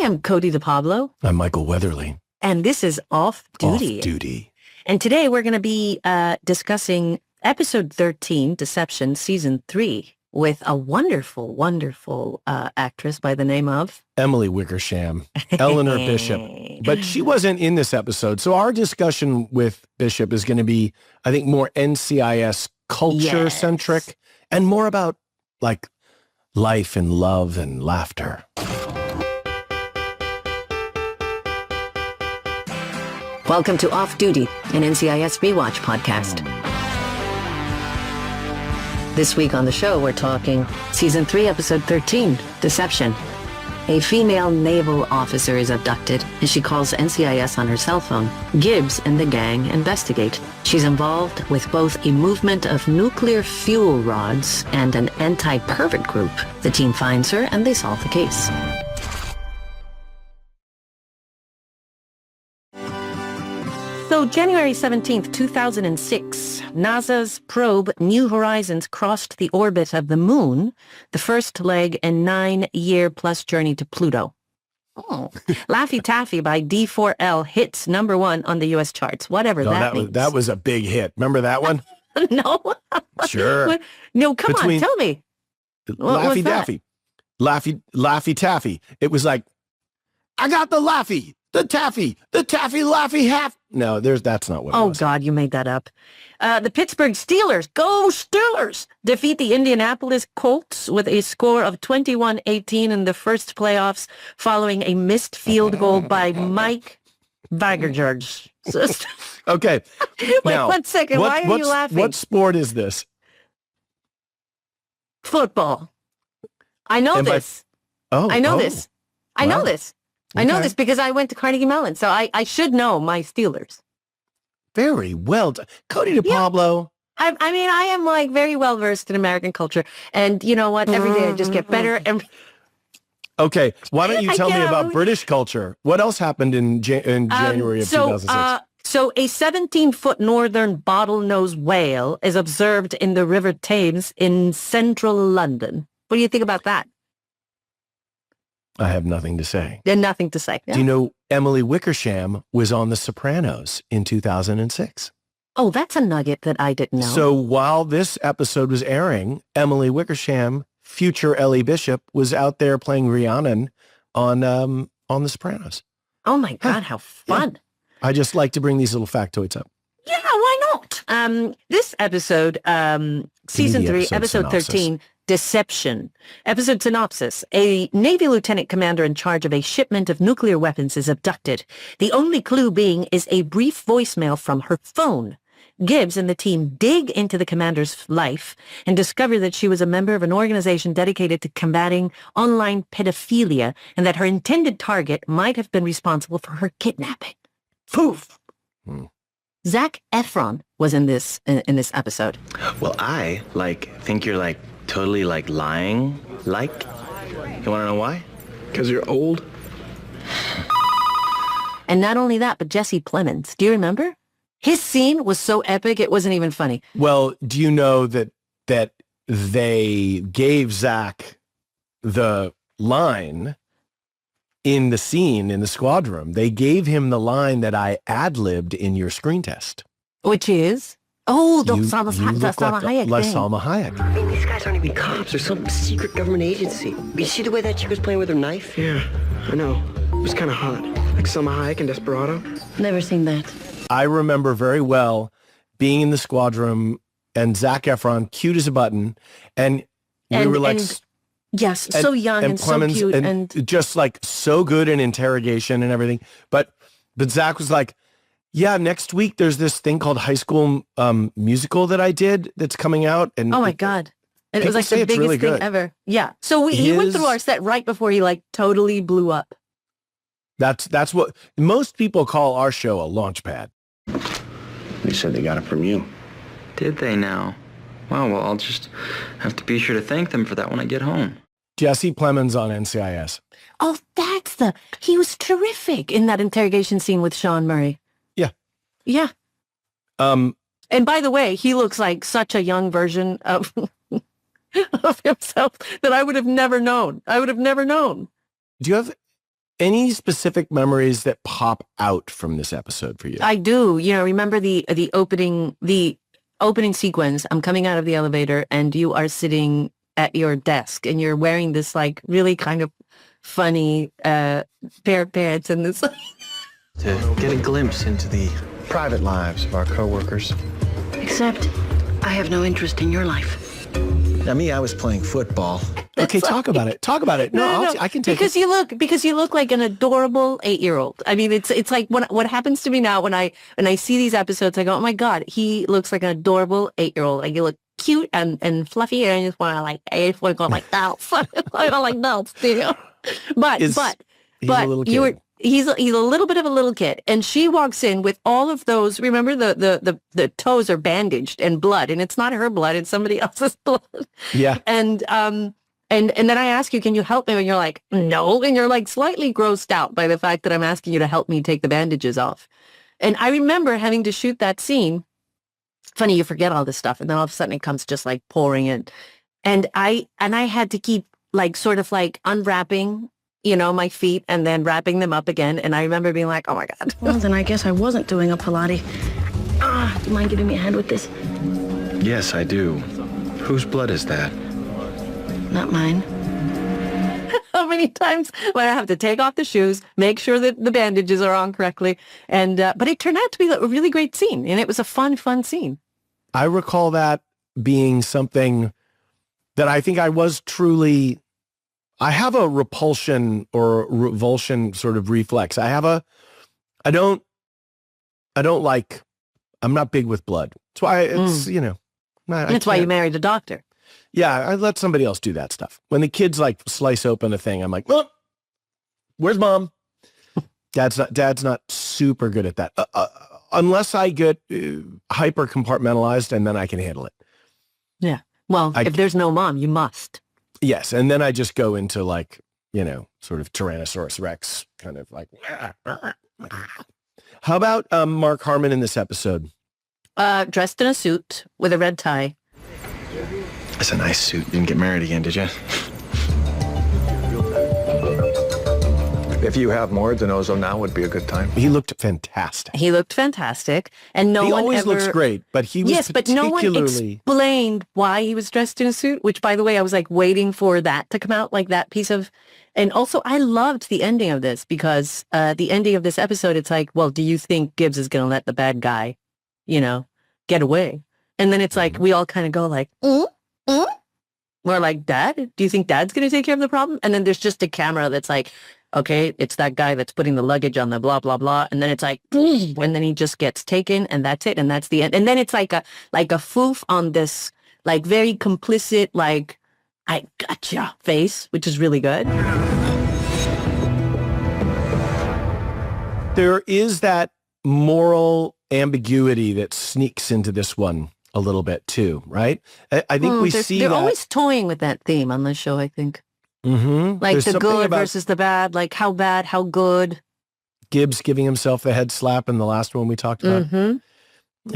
am Cote de Pablo. I'm Michael Weatherly. And this is Off Duty. Off Duty. And today we're going to be discussing episode 13, Deception, season 3, with a wonderful, wonderful actress by the name of Emily Wickersham, Eleanor Bishop. But she wasn't in this episode. So our discussion with Bishop is going to be, I think, more NCIS culture-centric and more about, like, life and love and laughter. Welcome to Off Duty, an NCIS rewatch podcast. This week on the show, we're talking Season 3, Episode 13, Deception. A female naval officer is abducted, and she calls NCIS on her cell phone. Gibbs and the gang investigate. She's involved with both a movement of nuclear fuel rods and an anti-pervert group. The team finds her, and they solve the case. So January 17th, 2006, NASA's probe New Horizons crossed the orbit of the moon, the first leg in 9-year-plus journey to Pluto. Oh, Laffy Taffy by D4L hits #1 on the U.S. charts, whatever that means. That was a big hit. Remember that one? No. Sure. No, come on, tell me. Laffy Daffy. Laffy Taffy. It was like, I got the Laffy. The Taffy, Laffy, half. No, that's not what it was. Oh, God, you made that up. The Pittsburgh Steelers, go Steelers, defeat the Indianapolis Colts with a score of 21-18 in the first playoffs following a missed field goal by Mike Vigergeorge. Okay. Wait, now, 1 second. Why are you laughing? What sport is this? Football. I know this. I know this. I know this. I know this because I went to Carnegie Mellon, so I should know my Steelers. Very well done. Cote de Pablo. I mean, I am like very well versed in American culture, and you know what? Every day I just get better. Okay, why don't you tell me about British culture? What else happened in January of 2006? So a 17-foot northern bottlenose whale is observed in the River Thames in central London. What do you think about that? I have nothing to say. Nothing to say. Yeah. Do you know Emily Wickersham was on The Sopranos in 2006? Oh, that's a nugget that I didn't know. So while this episode was airing, Emily Wickersham, future Ellie Bishop, was out there playing Rhiannon on The Sopranos. Oh my God, how fun. Yeah. I just like to bring these little factoids up. Yeah, why not? This episode, Season 3, Episode 13, Deception. Episode synopsis. A Navy lieutenant commander in charge of a shipment of nuclear weapons is abducted. The only clue being is a brief voicemail from her phone. Gibbs and the team dig into the commander's life and discover that she was a member of an organization dedicated to combating online pedophilia and that her intended target might have been responsible for her kidnapping. Poof! Zac Efron was in this episode. Well, I think you're totally lying. You want to know why? Because you're old. And not only that, but Jesse Plemons. Do you remember? His scene was so epic, it wasn't even funny. Well, do you know that they gave Zach the line in the scene in the squad room? They gave him the line that I ad-libbed in your screen test. Which is? Oh, the Salma Hayek thing. Salma Hayek. I mean, these guys aren't even cops or some secret government agency. You see the way that chick was playing with her knife? Yeah, I know. It was kind of hot. Like Salma Hayek in Desperado. Never seen that. I remember very well being in the squad room and Zac Efron, cute as a button, and we were like... Yes, so young and Plemons, so cute. And just so good in interrogation and everything. But Zach was like, yeah, next week there's this thing called High School Musical that I did that's coming out. And oh my God. And it was like the biggest thing ever. Yeah. So he went through our set right before he totally blew up. That's what most people call our show a launch pad. They said they got it from you. Did they now? Wow, well, I'll just have to be sure to thank them for that when I get home. Jesse Plemons on NCIS. Oh, he was terrific in that interrogation scene with Sean Murray. Yeah. Yeah. And by the way, he looks like such a young version of of himself that I would have never known. Do you have any specific memories that pop out from this episode for you? I do. Remember the opening sequence. I'm coming out of the elevator and you are sitting at your desk and you're wearing this like really kind of funny pair of pants and this. To get a glimpse into the private lives of our coworkers. Except, I have no interest in your life. Now, me, I was playing football. Okay, talk about it. Talk about it. No, I can take because it. Because you look like an adorable 8-year-old. I mean, it's like what happens to me now when I see these episodes, I go, oh my God, he looks like an adorable 8-year-old. Like you look cute and fluffy, and I just want to go like that. I go like that, too. But He's a little kid. He's a little bit of a little kid, and she walks in with all of those. Remember, the toes are bandaged and blood, and it's not her blood; it's somebody else's blood. Yeah. And then I ask you, can you help me? And you're like, no, and you're like slightly grossed out by the fact that I'm asking you to help me take the bandages off. And I remember having to shoot that scene. Funny, you forget all this stuff, and then all of a sudden it comes just like pouring in, and I had to keep like sort of like unwrapping, my feet and then wrapping them up again. And I remember being like, oh my God. Well, then I guess I wasn't doing a Pilates. Do you mind giving me a hand with this? Yes, I do. Whose blood is that? Not mine. How many times when I have to take off the shoes, make sure that the bandages are on correctly. And, but it turned out to be a really great scene. And it was a fun scene. I recall that being something that I think I was truly, I have a repulsion or revulsion sort of reflex. I'm not big with blood. That's why it's, That's why you married a doctor. Yeah, I let somebody else do that stuff. When the kids like slice open a thing, I'm like, well, where's mom? Dad's not super good at that. Unless I get hyper compartmentalized, and then I can handle it. Yeah. Well, if there's no mom, you must. Yes. And then I just go into like, sort of Tyrannosaurus Rex kind of like. How about Mark Harmon in this episode? Dressed in a suit with a red tie. That's a nice suit. You didn't get married again, did you? If you have more, Denozo now would be a good time. He looked fantastic. And no he one always looks great, but he was but no one explained why he was dressed in a suit, which, by the way, I was like waiting for that to come out, like that piece of. And also, I loved the ending of this because the ending of this episode, it's like, well, do you think Gibbs is going to let the bad guy, get away? And then it's like, we all kind of go like, We're like, Dad, do you think Dad's going to take care of the problem? And then there's just a camera that's like, okay, it's that guy that's putting the luggage on the blah, blah, blah. And then it's like, and then he just gets taken and that's it. And that's the end. And then it's like a foof on this, like very complicit, like, I gotcha face, which is really good. There is that moral ambiguity that sneaks into this one a little bit too, right? I think we see they're that. always toying with that theme on this show, I think. Mm-hmm. Like the good versus the bad, like how bad, how good. Gibbs giving himself the head slap in the last one we talked about. Mm-hmm.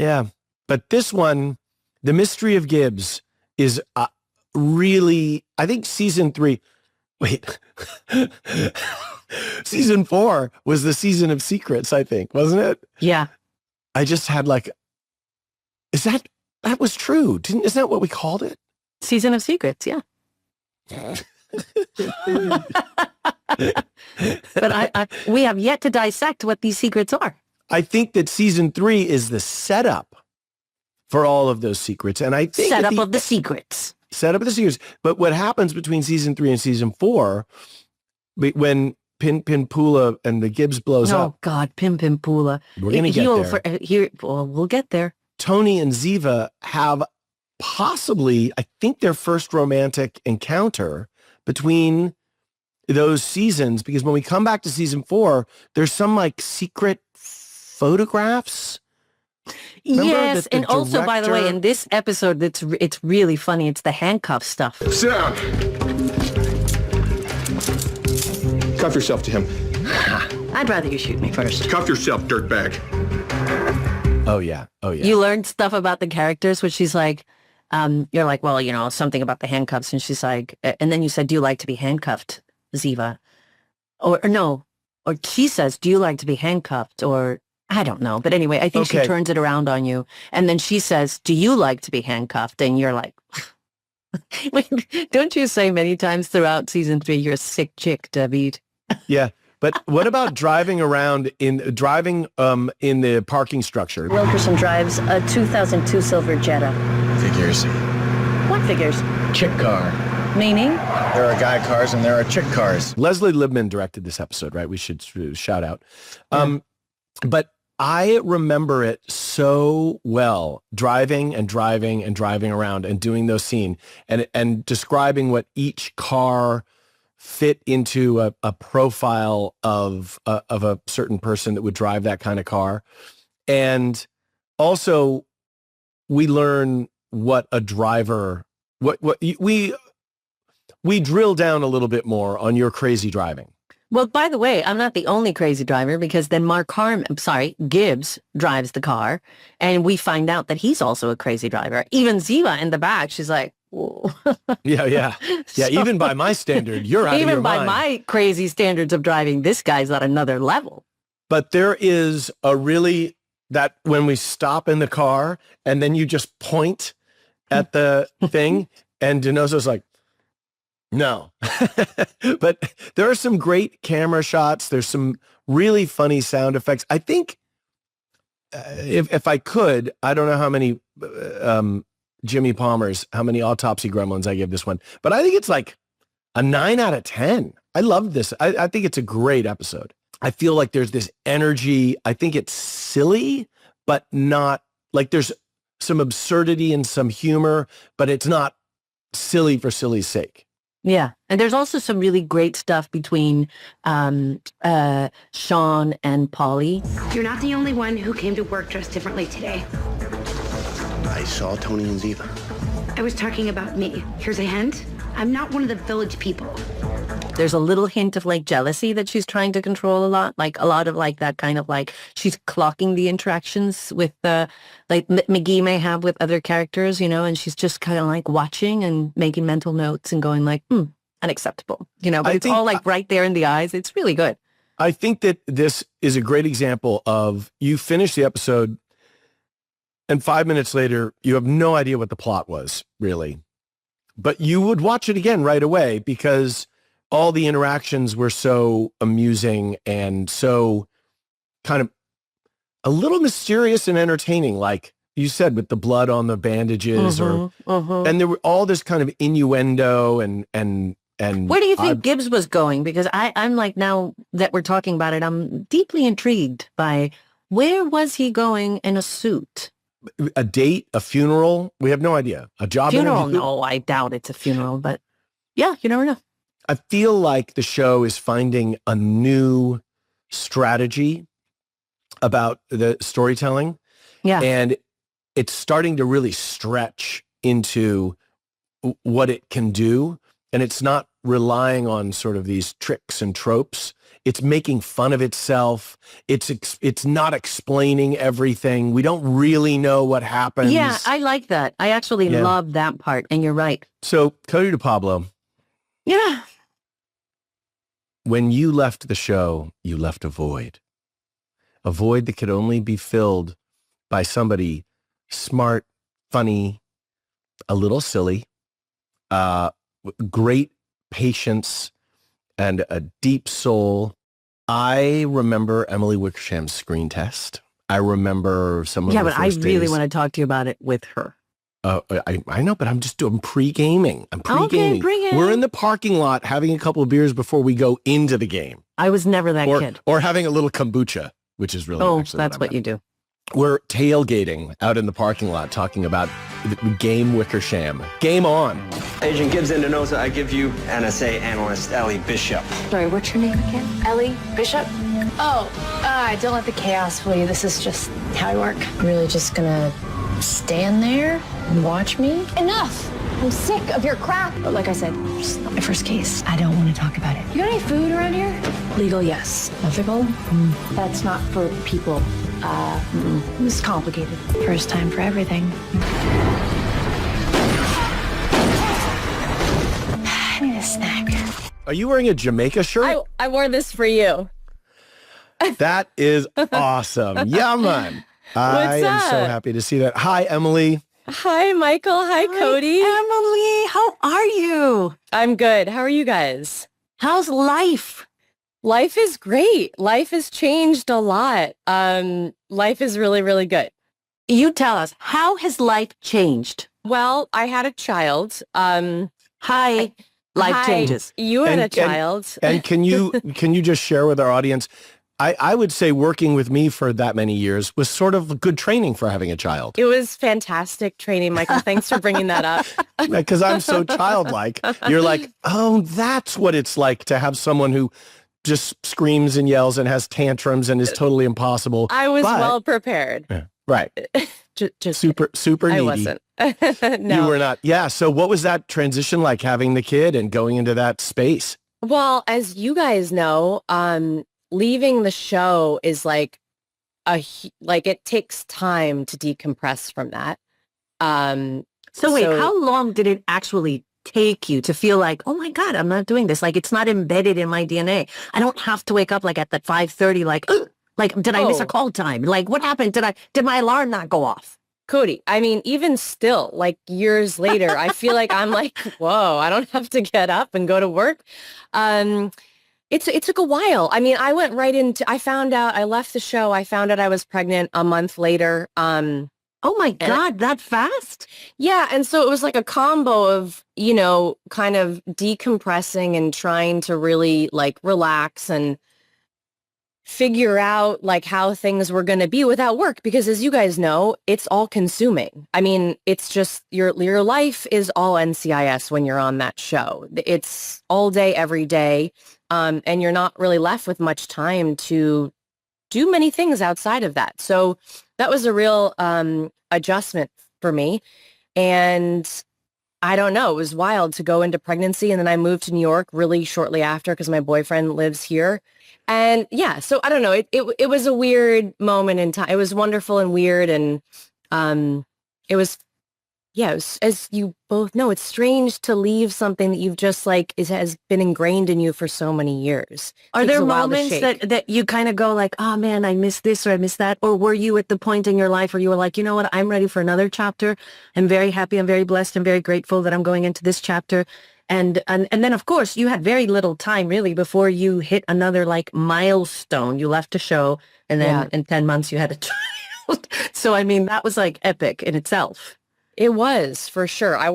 Yeah. But this one, the mystery of Gibbs is really, I think season 3, season 4 was the season of secrets, I think, wasn't it? Yeah. I just had like, that was true. Isn't that what we called it? Season of secrets, yeah. But we have yet to dissect what these secrets are. I think that season 3 is the setup for all of those secrets. And I think setup of the secrets. Setup of the secrets. But what happens between season 3 and season 4, when Pin Pula and the Gibbs blows up. Oh God, Pin Pula. We're going to get there. We'll get there. Tony and Ziva have possibly, I think, their first romantic encounter between those seasons, because when we come back to season 4, there's some like secret photographs. Remember yes, and also, by the way, in this episode, it's really funny. It's the handcuff stuff. Sit down. Cuff yourself to him. I'd rather you shoot me first. Cuff yourself, dirtbag. Oh, yeah. You learned stuff about the characters, which she's like, you're like, well, something about the handcuffs. And she's like, and then you said, do you like to be handcuffed, Ziva? Or no, or she says, do you like to be handcuffed? Or I don't know. But anyway, I think she turns it around on you. And then she says, do you like to be handcuffed? And you're like, don't you say many times throughout season 3, you're a sick chick, David? Yeah. But what about driving around in the parking structure? Wickersham drives a 2002 silver Jetta. Figures. What figures? Chick car. Meaning? There are guy cars and there are chick cars. Leslie Libman directed this episode, right? We should shout out. But I remember it so well, driving around and doing those scenes and describing what each car fit into a profile of a certain person that would drive that kind of car. And also we learn what a driver, we drill down a little bit more on your crazy driving. Well, by the way, I'm not the only crazy driver, because then Gibbs drives the car, and we find out that he's also a crazy driver. Even Ziva in the back, she's like, whoa. Yeah. So, even by my standard, you're out of your mind. Even by my crazy standards of driving, this guy's at another level. But there is that when we stop in the car and then you just point at the thing and Donoso's like, no. But there are some great camera shots. There's some really funny sound effects. I think if I could, I don't know how many Jimmy Palmer's, how many Autopsy Gremlins I give this one, but I think it's like a 9 out of 10. I love this. I think it's a great episode. I feel like there's this energy. I think it's silly, but not like there's some absurdity and some humor, but it's not silly for silly's sake. Yeah. And there's also some really great stuff between Sean and Polly. You're not the only one who came to work dressed differently today. I saw Tony and Ziva. I was talking about me. Here's a hint. I'm not one of the village people. There's a little hint of like jealousy that she's trying to control a lot of like that kind of like she's clocking the interactions with like McGee may have with other characters, and she's just kind of like watching and making mental notes and going like, unacceptable, but it's all like right there in the eyes. It's really good. I think that this is a great example of you finish the episode and 5 minutes later, you have no idea what the plot was really, but you would watch it again right away because all the interactions were so amusing and so kind of a little mysterious and entertaining, like you said, with the blood on the bandages and there were all this kind of innuendo and where do you think Gibbs was going? Because I'm like, now that we're talking about it, I'm deeply intrigued by where was he going in a suit? A date, a funeral? We have no idea. A job funeral? Interview? No, I doubt it's a funeral, but yeah, you never know. I feel like the show is finding a new strategy about the storytelling. Yeah. And it's starting to really stretch into what it can do. And it's not relying on sort of these tricks and tropes. It's making fun of itself. It's not explaining everything. We don't really know what happens. Yeah, I like that. I actually love that part. And you're right. So, Cody DePablo. Yeah. When you left the show, you left a void that could only be filled by somebody smart, funny, a little silly, great patience, and a deep soul. I remember Emily Wickersham's screen test. I remember some of her but I first really days. want to talk to you about it with her. I know, but I'm just doing pre-gaming. I'm pre-gaming. Okay, bring it. We're in the parking lot having a couple of beers before we go into the game. I was never that kid. Or having a little kombucha, which is really that's what you do. We're tailgating out in the parking lot talking about Game Wickersham. Game on. Agent Gibbs and Denosa, I give you NSA analyst Ellie Bishop. Sorry, what's your name again? Ellie Bishop? Don't let the chaos fool you. This is just how I work. I'm really just gonna stand there and watch me? Enough! I'm sick of your crap. But like I said, it's not my first case. I don't want to talk about it. You got any food around here? Legal, yes. Ethical? That's not for people. This is complicated. First time for everything. I need a snack. Are you wearing a Jamaica shirt? I wore this for you. That is awesome. Yeah, man. I am so happy to see that. Hi, Emily. Hi, Michael. Hi, Cody. Emily, how are you? I'm good. How are you guys? How's life? Life is great. Life has changed a lot. Life is really, really good. You tell us, how has life changed? Well, I had a child. Life changes. You had a child. And can you just share with our audience, I would say working with me for that many years was sort of good training for having a child. It was fantastic training, Michael. Thanks for bringing that up. Because I'm so childlike. You're like, oh, that's what it's like to have someone who just screams and yells and has tantrums and is totally impossible. I was well prepared. Yeah, right. just super needy. I wasn't. No. You were not. Yeah. So what was that transition like, having the kid and going into that space? Well, as you guys know, leaving the show is like it takes time to decompress from that. So wait, how long did it actually take you to feel like, oh my God, I'm not doing this? Like, it's not embedded in my DNA. I don't have to wake up like at that 5:30, like, did I miss a call time? Like, what happened? Did my alarm not go off? Cody, I mean, even still, like years later, I feel like I'm like, whoa, I don't have to get up and go to work. It took a while. I mean, I went right into, I left the show. I found out I was pregnant a month later. Oh my God, that fast? Yeah. And so it was like a combo of, kind of decompressing and trying to really like relax and figure out like how things were going to be without work. Because as you guys know, it's all consuming. I mean, it's just your life is all NCIS when you're on that show. It's all day, every day. And you're not really left with much time to do many things outside of that. So that was a real adjustment for me. And I don't know, it was wild to go into pregnancy. And then I moved to New York really shortly after because my boyfriend lives here. And yeah, so I don't know, it was a weird moment in time. It was wonderful and weird. And it was, as you both know, it's strange to leave something that you've just like has been ingrained in you for so many years. Are there moments that you kind of go like, oh man, I missed this or I missed that? Or were you at the point in your life where you were like, you know what, I'm ready for another chapter. I'm very happy. I'm very blessed. I'm very grateful that I'm going into this chapter. And then, of course, you had very little time really before you hit another like milestone. You left the show and then in 10 months you had a child. So, I mean, that was like epic in itself. It was, for sure. I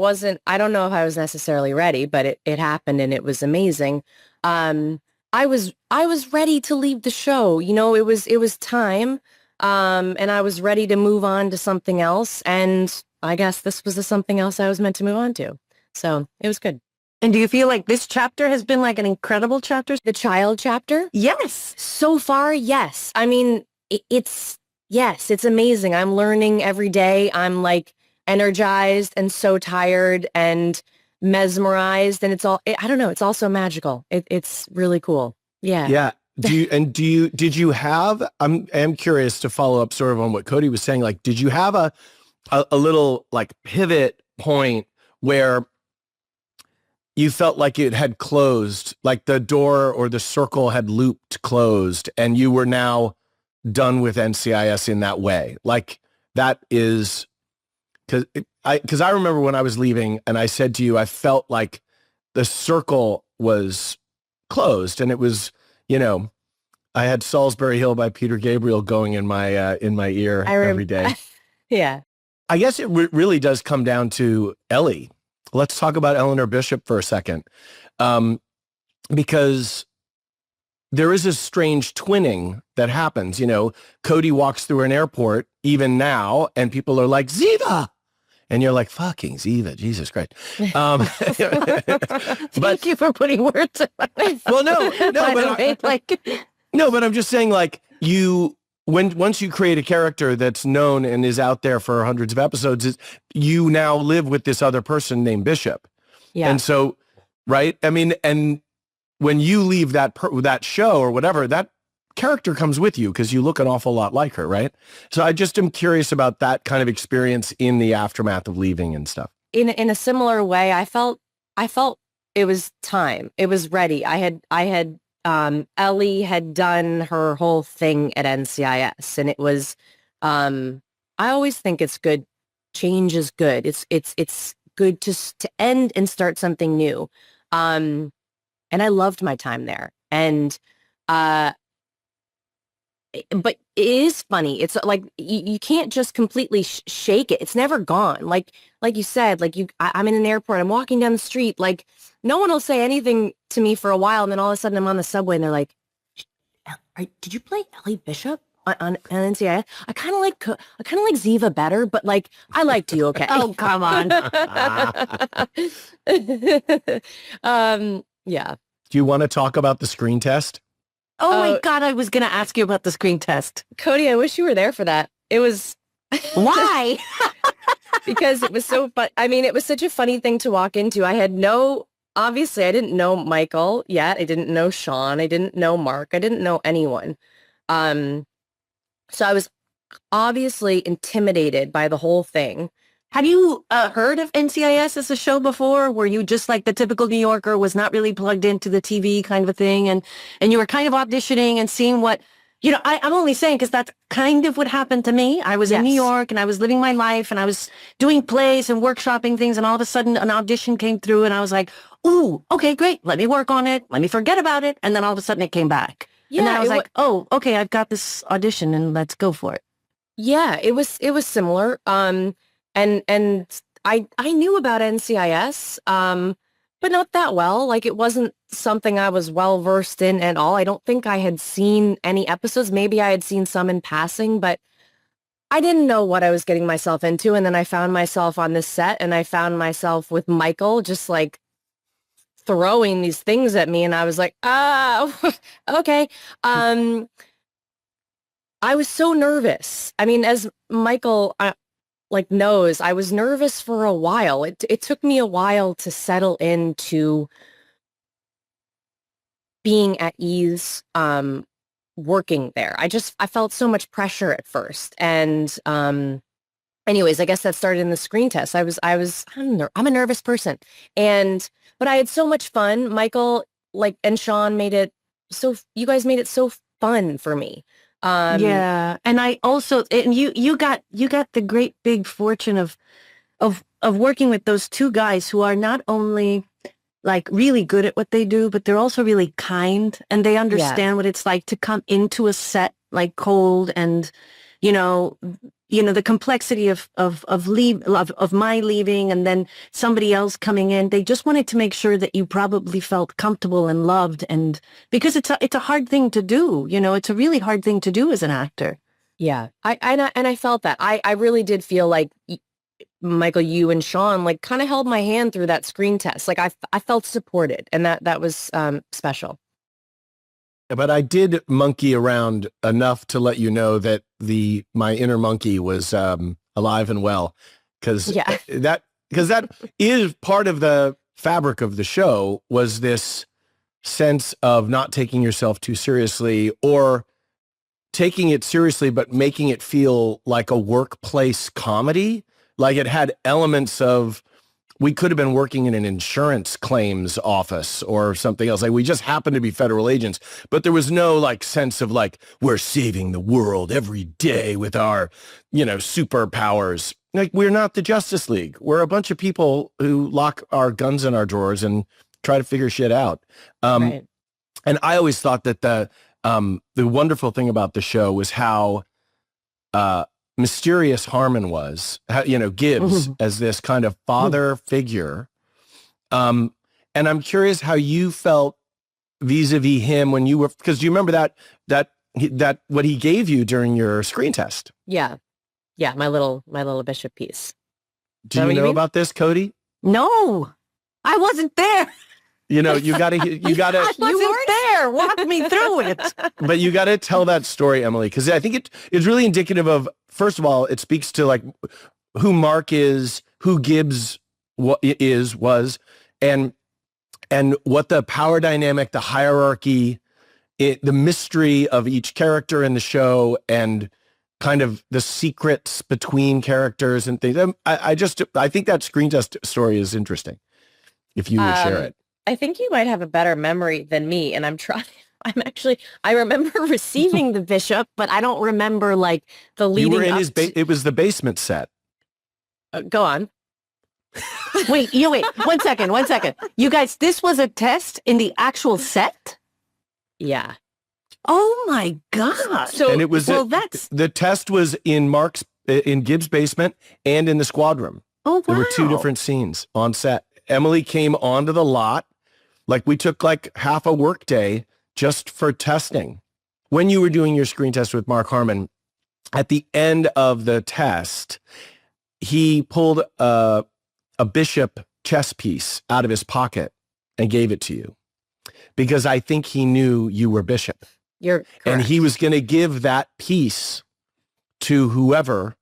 don't know if I was necessarily ready, but it happened and it was amazing. I was ready to leave the show. It was time. And I was ready to move on to something else. And I guess this was the something else I was meant to move on to. So it was good. And do you feel like this chapter has been like an incredible chapter? The child chapter? Yes. So far, yes. I mean, it's amazing. I'm learning every day. I'm like energized and so tired and mesmerized. And I don't know, it's also magical. It's really cool. Yeah. Yeah. Did you have, I'm curious to follow up sort of on what Cody was saying. Like, did you have a little like pivot point where you felt like it had closed, like the door or the circle had looped closed and you were now done with NCIS in that way? Like that is, because I remember when I was leaving and I said to you, I felt like the circle was closed and it was, I had Salisbury Hill by Peter Gabriel going in my ear every day. Yeah. I guess it really does come down to Ellie. Let's talk about Eleanor Bishop for a second, because there is a strange twinning that happens. Cody walks through an airport even now and people are like, Ziva. And you're like, fucking Ziva, Jesus Christ. Thank you for putting words in my mouth. Well, no, but I'm just saying, like, once you create a character that's known and is out there for hundreds of episodes, you now live with this other person named Bishop. Yeah. And so, right? I mean, and when you leave that show or whatever, that character comes with you because you look an awful lot like her, right? So I just am curious about that kind of experience in the aftermath of leaving and stuff. In a similar way, I felt it was time. It was ready. I had Ellie had done her whole thing at NCIS, and it was, I always think it's good. Change is good. It's good to end and start something new. And I loved my time there. And, but it is funny. It's like you can't just completely shake it. It's never gone. Like you said, like I'm in an airport. I'm walking down the street. Like no one will say anything to me for a while, and then all of a sudden I'm on the subway, and they're like, "Did you play Ellie Bishop on NCIS? I kind of like Ziva better, but like I liked you. Okay. Oh, come on. Yeah. Do you want to talk about the screen test? Oh my God, I was going to ask you about the screen test. Cody, I wish you were there for that. It was... Why? Because it was so fun. I mean, it was such a funny thing to walk into. Obviously, I didn't know Michael yet. I didn't know Sean. I didn't know Mark. I didn't know anyone. So I was obviously intimidated by the whole thing. Have you heard of NCIS as a show before? Were you just like the typical New Yorker, was not really plugged into the TV kind of a thing, and you were kind of auditioning and seeing what, I'm only saying because that's kind of what happened to me. I was in New York and I was living my life and I was doing plays and workshopping things, and all of a sudden an audition came through and I was like, ooh, okay, great. Let me work on it. Let me forget about it. And then all of a sudden it came back. Yeah, and then I was like, oh, okay, I've got this audition and let's go for it. Yeah, it was similar. And I knew about NCIS, but not that well. Like it wasn't something I was well versed in at all. I don't think I had seen any episodes. Maybe I had seen some in passing, but I didn't know what I was getting myself into. And then I found myself on this set, and I found myself with Michael just like throwing these things at me, and I was like, okay. I was so nervous. I mean, as Michael knows, I was nervous for a while. It took me a while to settle into being at ease working there. I felt so much pressure at first. And anyways, I guess that started in the screen test. I'm a nervous person. But I had so much fun. Michael and Sean you guys made it so fun for me. Yeah, and I also, and you got the great big fortune of working with those two guys who are not only like really good at what they do, but they're also really kind, and they understand what it's like to come into a set like cold, and the complexity of my leaving and then somebody else coming in. They just wanted to make sure that you probably felt comfortable and loved, and because it's a hard thing to do. It's a really hard thing to do as an actor. Yeah, I felt that. I really did feel like Michael, you and Sean like kind of held my hand through that screen test. Like I felt supported, and that was special. But I did monkey around enough to let you know that my inner monkey was alive and well, because that is part of the fabric of the show, was this sense of not taking yourself too seriously, or taking it seriously but making it feel like a workplace comedy. Like it had elements of, we could have been working in an insurance claims office or something else. Like we just happened to be federal agents, but there was no like sense of like, we're saving the world every day with our, superpowers. Like we're not the Justice League. We're a bunch of people who lock our guns in our drawers and try to figure shit out. Right. And I always thought that the wonderful thing about the show was how, mysterious Harmon was, Gibbs as this kind of father figure. And I'm curious how you felt vis-a-vis him when you were, because do you remember that what he gave you during your screen test? Yeah. Yeah. My little Bishop piece. Do you know about this, Cody? No, I wasn't there. You gotta. I wasn't there. Walk me through it. But you gotta tell that story, Emily, because I think it's really indicative of, first of all, it speaks to like who Mark is, who Gibbs was, and what the power dynamic, the hierarchy, the mystery of each character in the show, and kind of the secrets between characters and things. I think that screen test story is interesting. If you would share it. I think you might have a better memory than me, and I'm I remember receiving the Bishop, but I don't remember like the leading You were in up his it was the basement set. go on. Wait, 1 second. You guys, this was a test in the actual set? Yeah. Oh my God. So, and it was the test was in Gibbs' basement and in the squad room. Oh, wow. There were 2 different scenes on set. Emily came onto the lot. Like we took like half a work day just for testing. When you were doing your screen test with Mark Harmon, at the end of the test, he pulled a Bishop chess piece out of his pocket and gave it to you because I think he knew you were Bishop. You're correct. And he was going to give that piece to whoever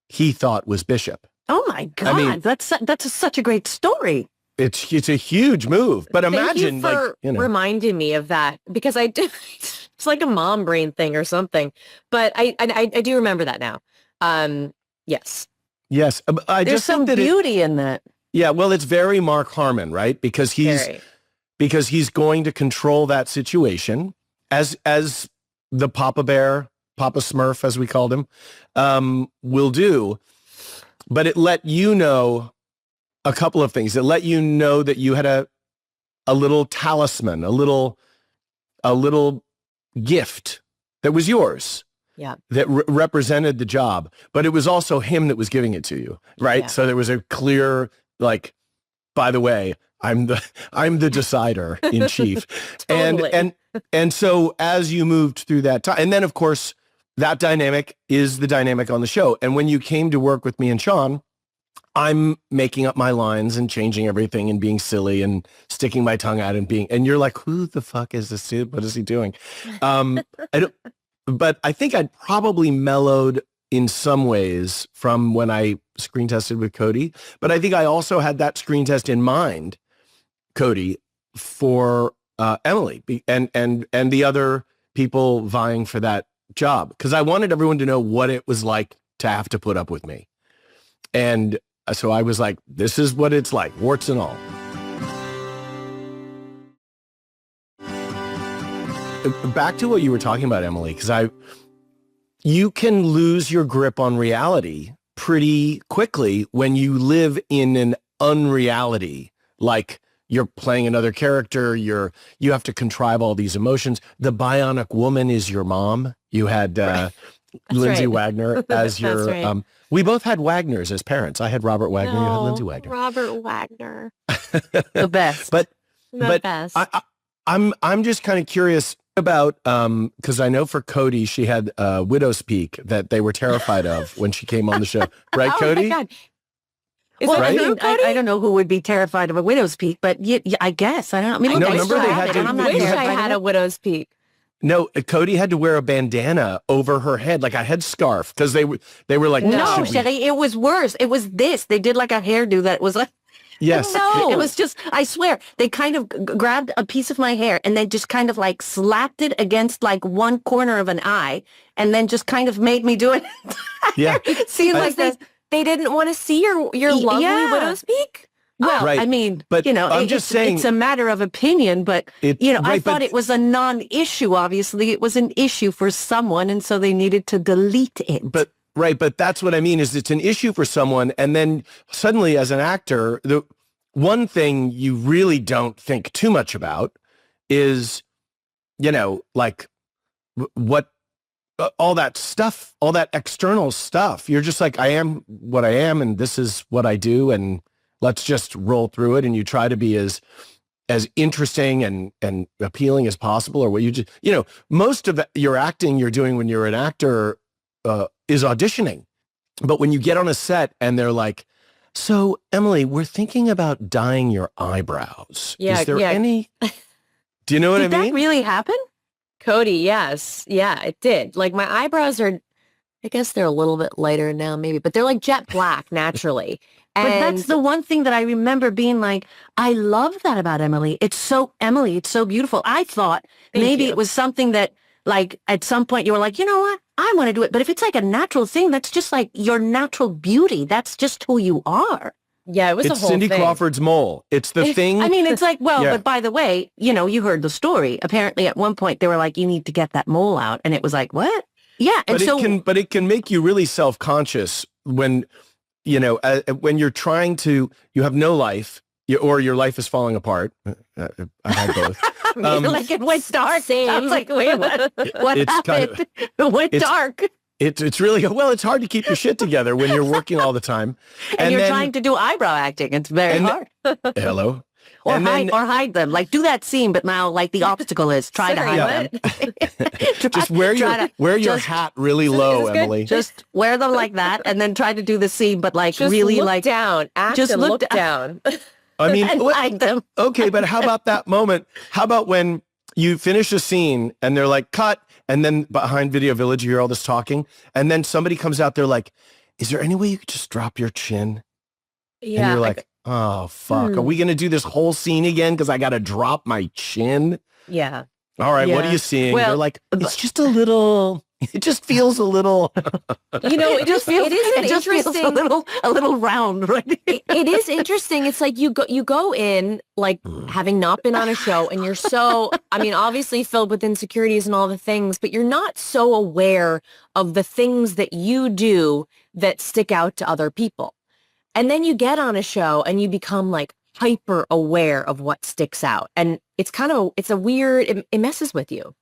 he thought was Bishop. Oh my God. I mean, that's such a great story. It's a huge move, but imagine Thank you for reminding me of that because I do. It's like a mom brain thing or something, but I do remember that now. Yes. Yes. There's just some beauty in that. Yeah. Well, it's very Mark Harmon, right? Because he's going to control that situation as the Papa Bear, Papa Smurf, as we called him, will do. But it let you know a couple of things. It let you know that you had a little talisman, a little gift that was yours. Yeah. That represented the job, but it was also him that was giving it to you, right? Yeah. So there was a clear, like, by the way, I'm the decider in chief. Totally. and so as you moved through that time, and then of course that dynamic is the dynamic on the show. And when you came to work with me and Sean, I'm making up my lines and changing everything and being silly and sticking my tongue out and you're like, who the fuck is this dude? What is he doing? But I think I'd probably mellowed in some ways from when I screen tested with Cody. But I think I also had that screen test in mind, Cody, for Emily and the other people vying for that job. Because I wanted everyone to know what it was like to have to put up with me. And so I was like, this is what it's like, warts and all. Back to what you were talking about, Emily, because you can lose your grip on reality pretty quickly when you live in an unreality. Like you're playing another character, you have to contrive all these emotions. The bionic woman is your mom. You had Lindsay Wagner as your. Right. We both had Wagners as parents. I had Robert Wagner. You had Lindsay Wagner. Robert Wagner, the best. But best. I'm just kind of curious about because I know for Cody she had widow's peak that they were terrified of when she came on the show, right, Cody? My God. I don't know who would be terrified of a widow's peak, but I guess I don't know. I mean, no, remember they had to. I wish I had a widow's peak. No, Cody had to wear a bandana over her head, like a headscarf, because they were like, no, Sherry, it was worse. It was this. They did like a hairdo that was like. Yes. No, it was just, I swear, they kind of grabbed a piece of my hair and then just kind of like slapped it against like one corner of an eye and then just kind of made me do it. Yeah. See, like they didn't want to see your lovely widow's peak? Well, right. I mean, but I'm just saying, it's a matter of opinion, but, I thought it was a non-issue, obviously. It was an issue for someone, and so they needed to delete it. But that's what I mean is it's an issue for someone. And then suddenly as an actor, the one thing you really don't think too much about is, like what all that stuff, all that external stuff. You're just like, I am what I am and this is what I do. And let's just roll through it. And you try to be as interesting and appealing as possible, or what you just, most of your acting you're doing when you're an actor is auditioning. But when you get on a set and they're like, so Emily, we're thinking about dyeing your eyebrows. Yeah, is there any, do you know what I mean? Did that really happen? Cody, yes. Yeah, it did. Like my eyebrows are, I guess they're a little bit lighter now maybe, but they're like jet black naturally. But that's the one thing that I remember being like, I love that about Emily. It's so Emily. It's so beautiful. I thought maybe it was something that like at some point you were like, you know what? I want to do it. But if it's like a natural thing, that's just like your natural beauty. That's just who you are. Yeah, it was a It's whole Cindy thing. Crawford's mole. It's the thing. I mean, it's like, well, Yeah. but by the way, you heard the story. Apparently at one point they were like, you need to get that mole out. And it was like, what? Yeah. And But it can make you really self-conscious when, when you're trying to, you have no life or your life is falling apart. I had both. like it went dark. Same. I was like, wait, what It's kind happened? It went dark. It's really, well, it's hard to keep your shit together when you're working all the time. And you're then- trying to do eyebrow acting. It's very hard. Hello. Or And then- hide them. Like do that scene, but now like the obstacle is try to hide them. Just wear your just- hat really low, Emily. Just wear them like that and then try to do the scene, but like Just really look like down. Act just and look look down. I mean, and hide them. okay, but how about that moment? How about when you finish a scene and they're like, cut, and then behind Video Village, you hear all this talking, and then somebody comes out there like, is there any way you could just drop your chin? Yeah. And you're like, oh, fuck. Are we going to do this whole scene again because I got to drop my chin? Yeah. All right, what Yeah. are you seeing? Well, they're like, it's just a little, it just feels a little. It just feels it is it just feels interesting. a little round, right? It is interesting. It's like you go in like having not been on a show and you're so, I mean, obviously filled with insecurities and all the things, but you're not so aware of the things that you do that stick out to other people. And then you get on a show and you become like hyper aware of what sticks out. And it's kind of, it's a weird, it messes with you.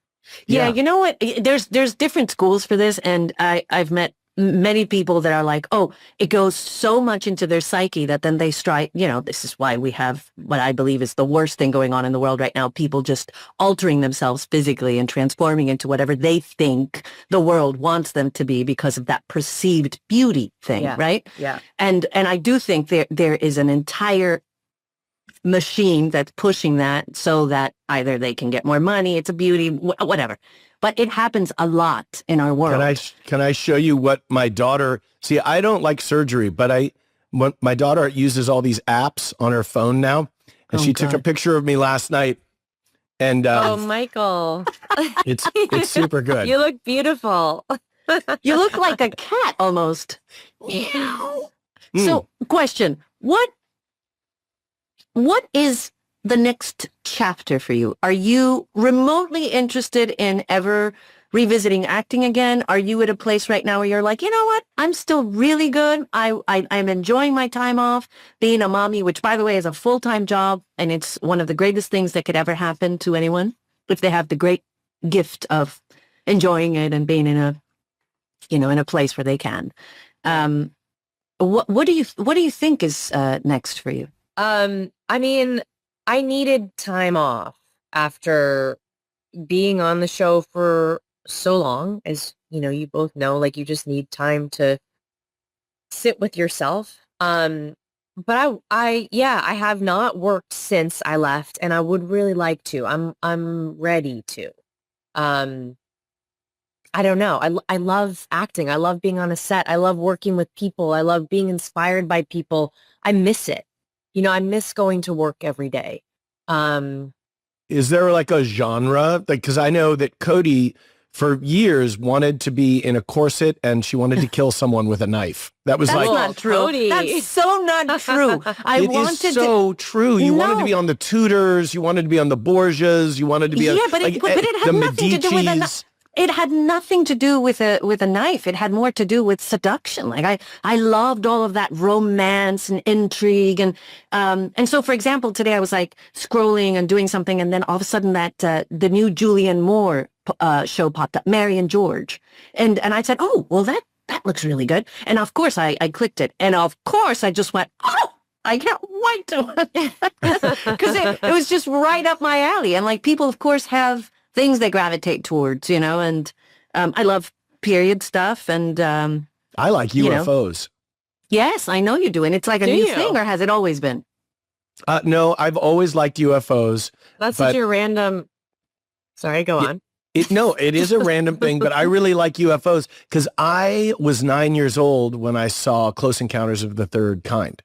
Yeah, you know what? There's different schools for this, and I've met many people that are like, oh, it goes so much into their psyche that then they strike, this is why we have what I believe is the worst thing going on in the world right now, people just altering themselves physically and transforming into whatever they think the world wants them to be because of that perceived beauty thing, right? Yeah. And I do think there is an entire machine that's pushing that so that either they can get more money, it's a beauty, whatever. But it happens a lot in our world. Can I show you what my daughter, see, I don't like surgery, but my daughter uses all these apps on her phone now. And she took a picture of me last night. And Oh, Michael. it's super good. You look beautiful. You look like a cat almost. So, question, what is the next chapter for you? Are you remotely interested in ever revisiting acting again? Are you at a place right now where you're like, you know what? I'm still really good. I'm enjoying my time off being a mommy, which by the way is a full-time job. And it's one of the greatest things that could ever happen to anyone if they have the great gift of enjoying it and being in a place where they can. What do you think is next for you? I mean, I needed time off after being on the show for so long, as you both know, like you just need time to sit with yourself. But I have not worked since I left, and I would really like to. I'm ready to. I don't know. I love acting. I love being on a set. I love working with people. I love being inspired by people. I miss it. I miss going to work every day. Is there like a genre? Like, because I know that Cody for years wanted to be in a corset and she wanted to kill someone with a knife. That was That's like not true. Cody. That's so not true. It is so true. You wanted to be on the Tudors. You wanted to be on the Borgias. You wanted to be on but it had the nothing to do with Medicis. it had nothing to do with a knife. It had more to do with seduction. Like I loved all of that romance and intrigue. And so, for example, today I was like scrolling and doing something. And then all of a sudden that the new Julianne Moore show popped up, Mary and George. And I said, oh, well, that looks really good. And of course I clicked it. And of course I just went, oh, I can't wait to, because it was just right up my alley. And like people, of course, have things they gravitate towards, and I love period stuff. And I like UFOs. Yes, I know you do. And it's like a new thing, or has it always been? No, I've always liked UFOs. That's such a random. Sorry, go on. It is a random thing, but I really like UFOs because I was 9 years old when I saw Close Encounters of the Third Kind.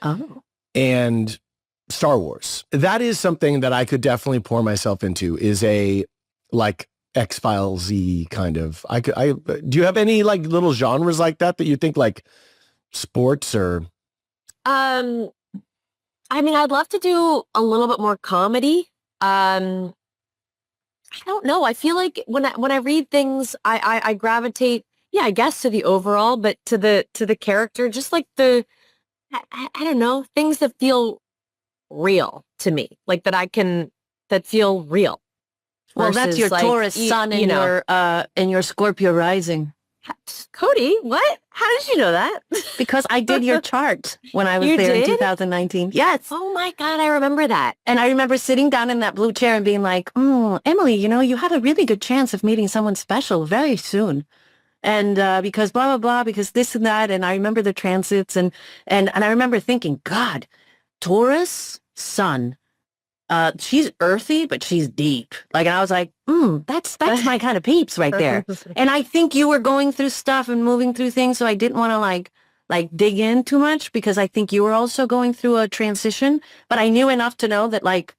Oh. And Star Wars. That is something that I could definitely pour myself into, is a like X-Files-y kind of. Do you have any like little genres like that you think, like sports or? I mean, I'd love to do a little bit more comedy. I don't know. I feel like when I read things, I gravitate, yeah, I guess to the overall, but to the character, just like I don't know, things that feel real to me, like that feel real. Well, that's your like, Taurus sun and your Scorpio rising. Cody, what? How did you know that? Because I did your chart when I was there in 2019. Yes. Oh my God, I remember that. And I remember sitting down in that blue chair and being like, Emily, you have a really good chance of meeting someone special very soon. And because blah, blah, blah, because this and that. And I remember the transits and I remember thinking, God, Taurus, sun. She's earthy, but she's deep. Like, and I was like, that's my kind of peeps right there. And I think you were going through stuff and moving through things, so I didn't want to like dig in too much because I think you were also going through a transition. But I knew enough to know that like,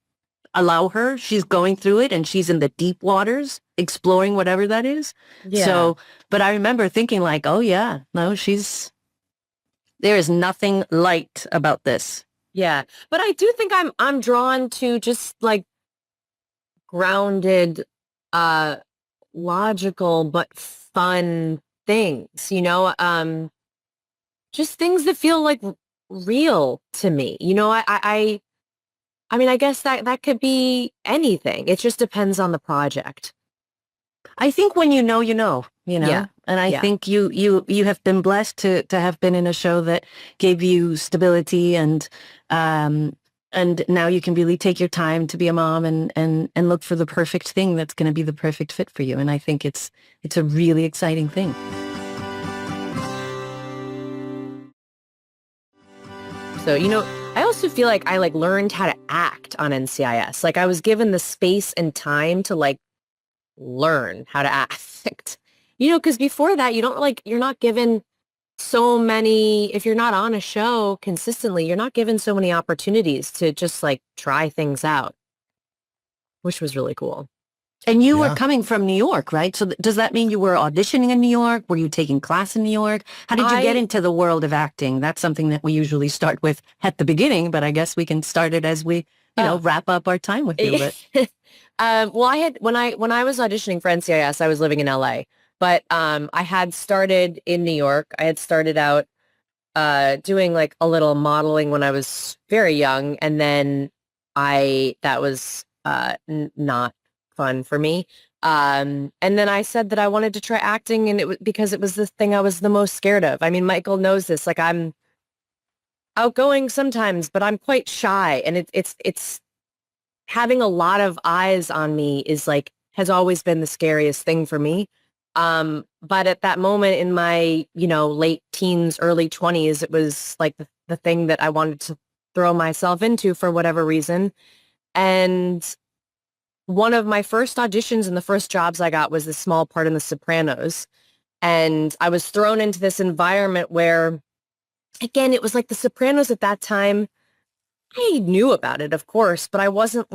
allow her. She's going through it, and she's in the deep waters, exploring whatever that is. Yeah. So, but I remember thinking like, oh yeah, no, there is nothing light about this. Yeah, but I do think I'm drawn to just like grounded, logical but fun things, just things that feel like real to me. I mean, I guess that could be anything. It just depends on the project. I think when you know, yeah. And I think you have been blessed to have been in a show that gave you stability and now you can really take your time to be a mom and look for the perfect thing that's going to be the perfect fit for you. And I think it's a really exciting thing. So, I also feel like I learned how to act on NCIS. Like I was given the space and time to learn how to act, because before that, you're not given so many, if you're not on a show consistently, you're not given so many opportunities to just try things out, which was really cool. And you were coming from New York, right? So does that mean you were auditioning in New York? Were you taking class in New York? How did you get into the world of acting? That's something that we usually start with at the beginning, but I guess we can start it as we, wrap up our time with you. But. Well, I had, when I was auditioning for NCIS, I was living in LA, but I had started in New York. I had started out doing a little modeling when I was very young, and then that was not fun for me. And then I said that I wanted to try acting, and it was because it was the thing I was the most scared of. I mean, Michael knows this. I'm outgoing sometimes, but I'm quite shy, and it's having a lot of eyes on me has always been the scariest thing for me. But at that moment in my, late teens, early 20s, it was the thing that I wanted to throw myself into for whatever reason. And one of my first auditions and the first jobs I got was this small part in The Sopranos. And I was thrown into this environment where, again, it was like The Sopranos at that time. I knew about it, of course, but I wasn't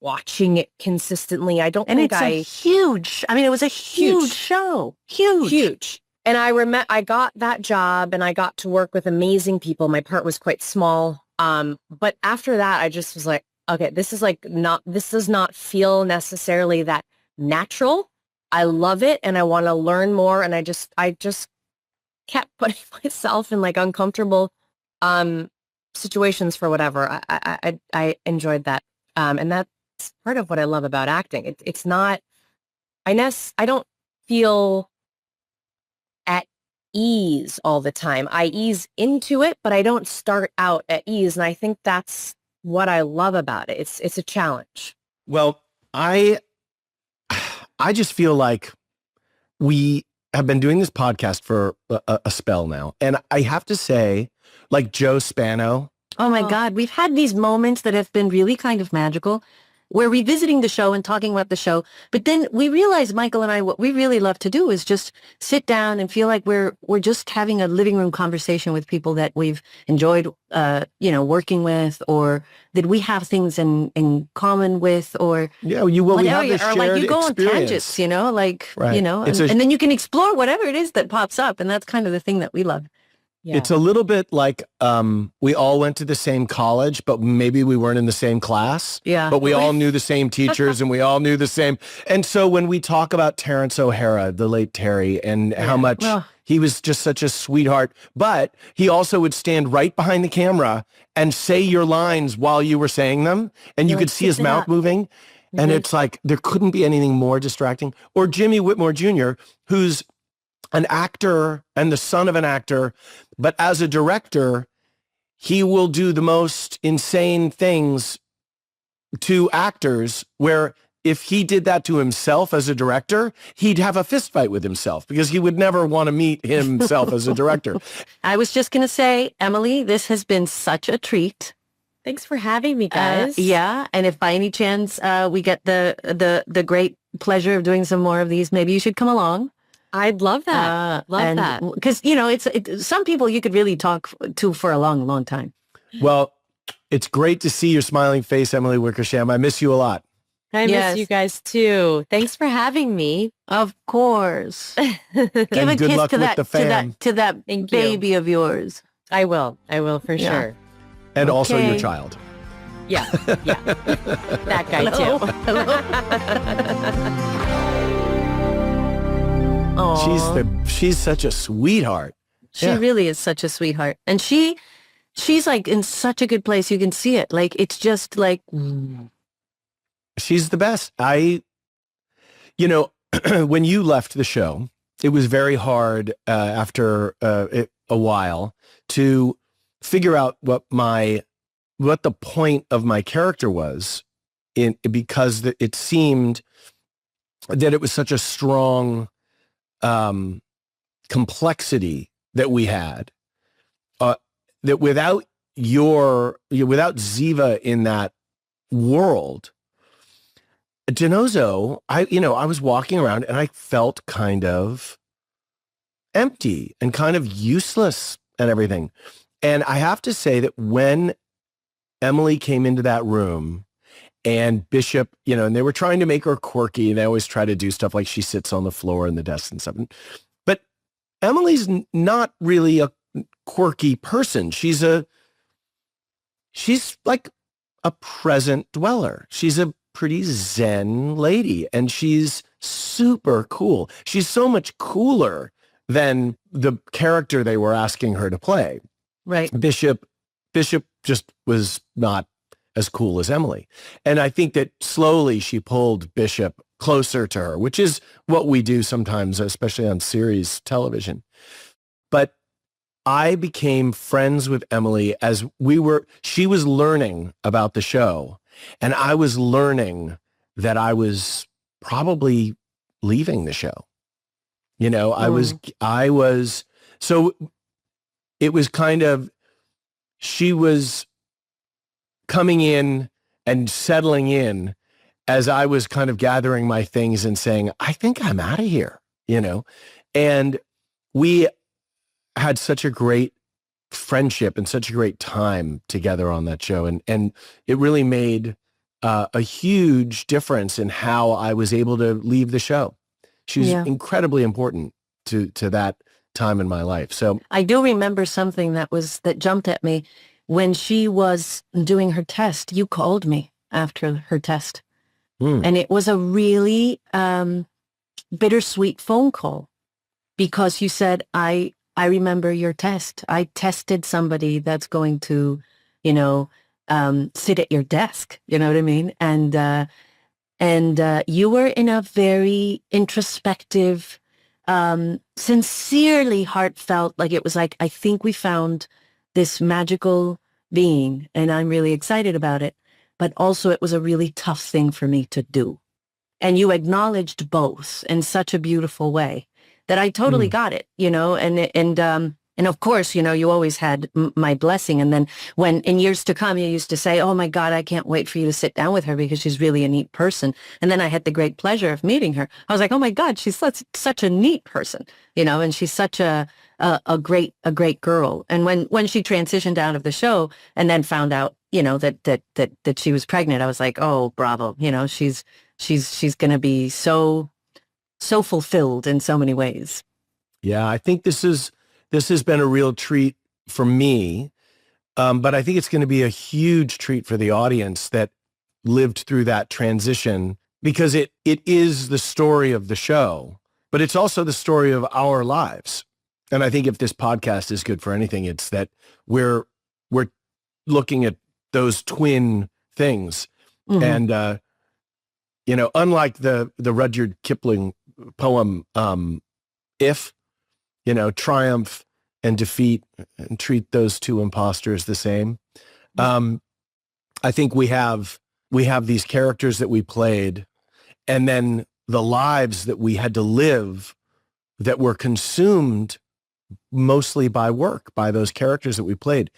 watching it consistently. I don't think it was a huge show. Huge. And I got that job and I got to work with amazing people. My part was quite small. But after that, I just was like, okay, this does not feel necessarily that natural. I love it and I want to learn more. And I just kept putting myself in uncomfortable situations for whatever. I enjoyed that. And that's part of what I love about acting. It's not, I don't feel at ease all the time. I ease into it, but I don't start out at ease. And I think that's what I love about it. It's a challenge. Well, I just feel like we have been doing this podcast for a spell now. And I have to say, Joe Spano. Oh my God. We've had these moments that have been really kind of magical. We're revisiting the show and talking about the show. But then we realize, Michael and I, what we really love to do is just sit down and feel like we're just having a living room conversation with people that we've enjoyed, working with, or that we have things in common with, or we have this shared you go on experience. tangents, Right. and then you can explore whatever it is that pops up. And that's kind of the thing that we love. Yeah. It's a little bit like we all went to the same college, but maybe we weren't in the same class. Yeah. But we all knew the same teachers and we all knew the same. And so when we talk about Terrence O'Hara, the late Terry, and how much he was just such a sweetheart, but he also would stand right behind the camera and say your lines while you were saying them, and you could see his mouth moving. And it's like, there couldn't be anything more distracting. Or Jimmy Whitmore Jr., who's an actor and the son of an actor, but as a director, he will do the most insane things to actors where if he did that to himself as a director, he'd have a fist fight with himself because he would never want to meet himself as a director. I was just going to say, Emily, this has been such a treat. Thanks for having me, guys. Yeah, and if by any chance we get the great pleasure of doing some more of these, maybe you should come along. I'd love that. Love that. Because, you know, it's some people you could really talk to for a long, long time. Well, it's great to see your smiling face, Emily Wickersham. I miss you a lot. I miss you guys too. Thanks for having me. Of course. Give and a good kiss luck to with that the fam. to that baby of yours. I will for sure. And also your child. Yeah. That guy too. She's such a sweetheart. She really is such a sweetheart. And she's like in such a good place. You can see it. Like, it's just like... She's the best. When you left the show, it was very hard after a while to figure out what the point of my character was because it seemed that it was such a strong complexity that we had that without Ziva in that world, Denozo, I was walking around and I felt kind of empty and kind of useless and everything. And I have to say that when Emily came into that room and Bishop, and they were trying to make her quirky, and they always try to do stuff like she sits on the floor in the desk and stuff. But Emily's not really a quirky person. She's like a present dweller. She's a pretty zen lady, and she's super cool. She's so much cooler than the character they were asking her to play. Right. Bishop just was not as cool as Emily. And I think that slowly she pulled Bishop closer to her, which is what we do sometimes, especially on series television. But I became friends with Emily as she was learning about the show. And I was learning that I was probably leaving the show. So it was kind of, she was coming in and settling in as I was kind of gathering my things and saying, I think I'm out of here, and we had such a great friendship and such a great time together on that show. And it really made a huge difference in how I was able to leave the show. She was incredibly important to that time in my life. So I do remember something that jumped at me when she was doing her test. You called me after her test. And it was a really bittersweet phone call because you said, I remember your test. I tested somebody that's going to, sit at your desk. You know what I mean? And you were in a very introspective, sincerely heartfelt, like it was like, I think we found this magical being and I'm really excited about it. But also it was a really tough thing for me to do. And you acknowledged both in such a beautiful way that I totally got it, and of course, you always had my blessing. And then when in years to come, you used to say, oh my God, I can't wait for you to sit down with her because she's really a neat person. And then I had the great pleasure of meeting her. I was like, oh my God, she's such a neat person, and she's such a great girl. And when she transitioned out of the show and then found out, that she was pregnant, I was like, oh, bravo. She's going to be so fulfilled in so many ways. Yeah, I think this is This has been a real treat for me, but I think it's going to be a huge treat for the audience that lived through that transition, because it is the story of the show, but it's also the story of our lives. And I think if this podcast is good for anything, it's that we're looking at those twin things. And, unlike the Rudyard Kipling poem, If, triumph and defeat and treat those two imposters the same. I think we have these characters that we played, and then the lives that we had to live that were consumed mostly by work, by those characters that we played.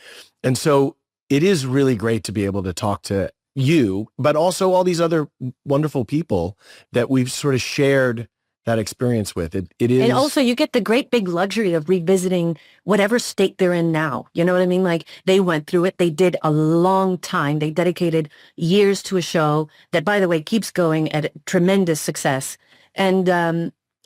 And so it is really great to be able to talk to you, but also all these other wonderful people that we've sort of shared that experience with. It is. And also you get the great big luxury of revisiting whatever state they're in now. You know what I mean? Like, they went through it. They did a long time. They dedicated years to a show that, by the way, keeps going at tremendous success. And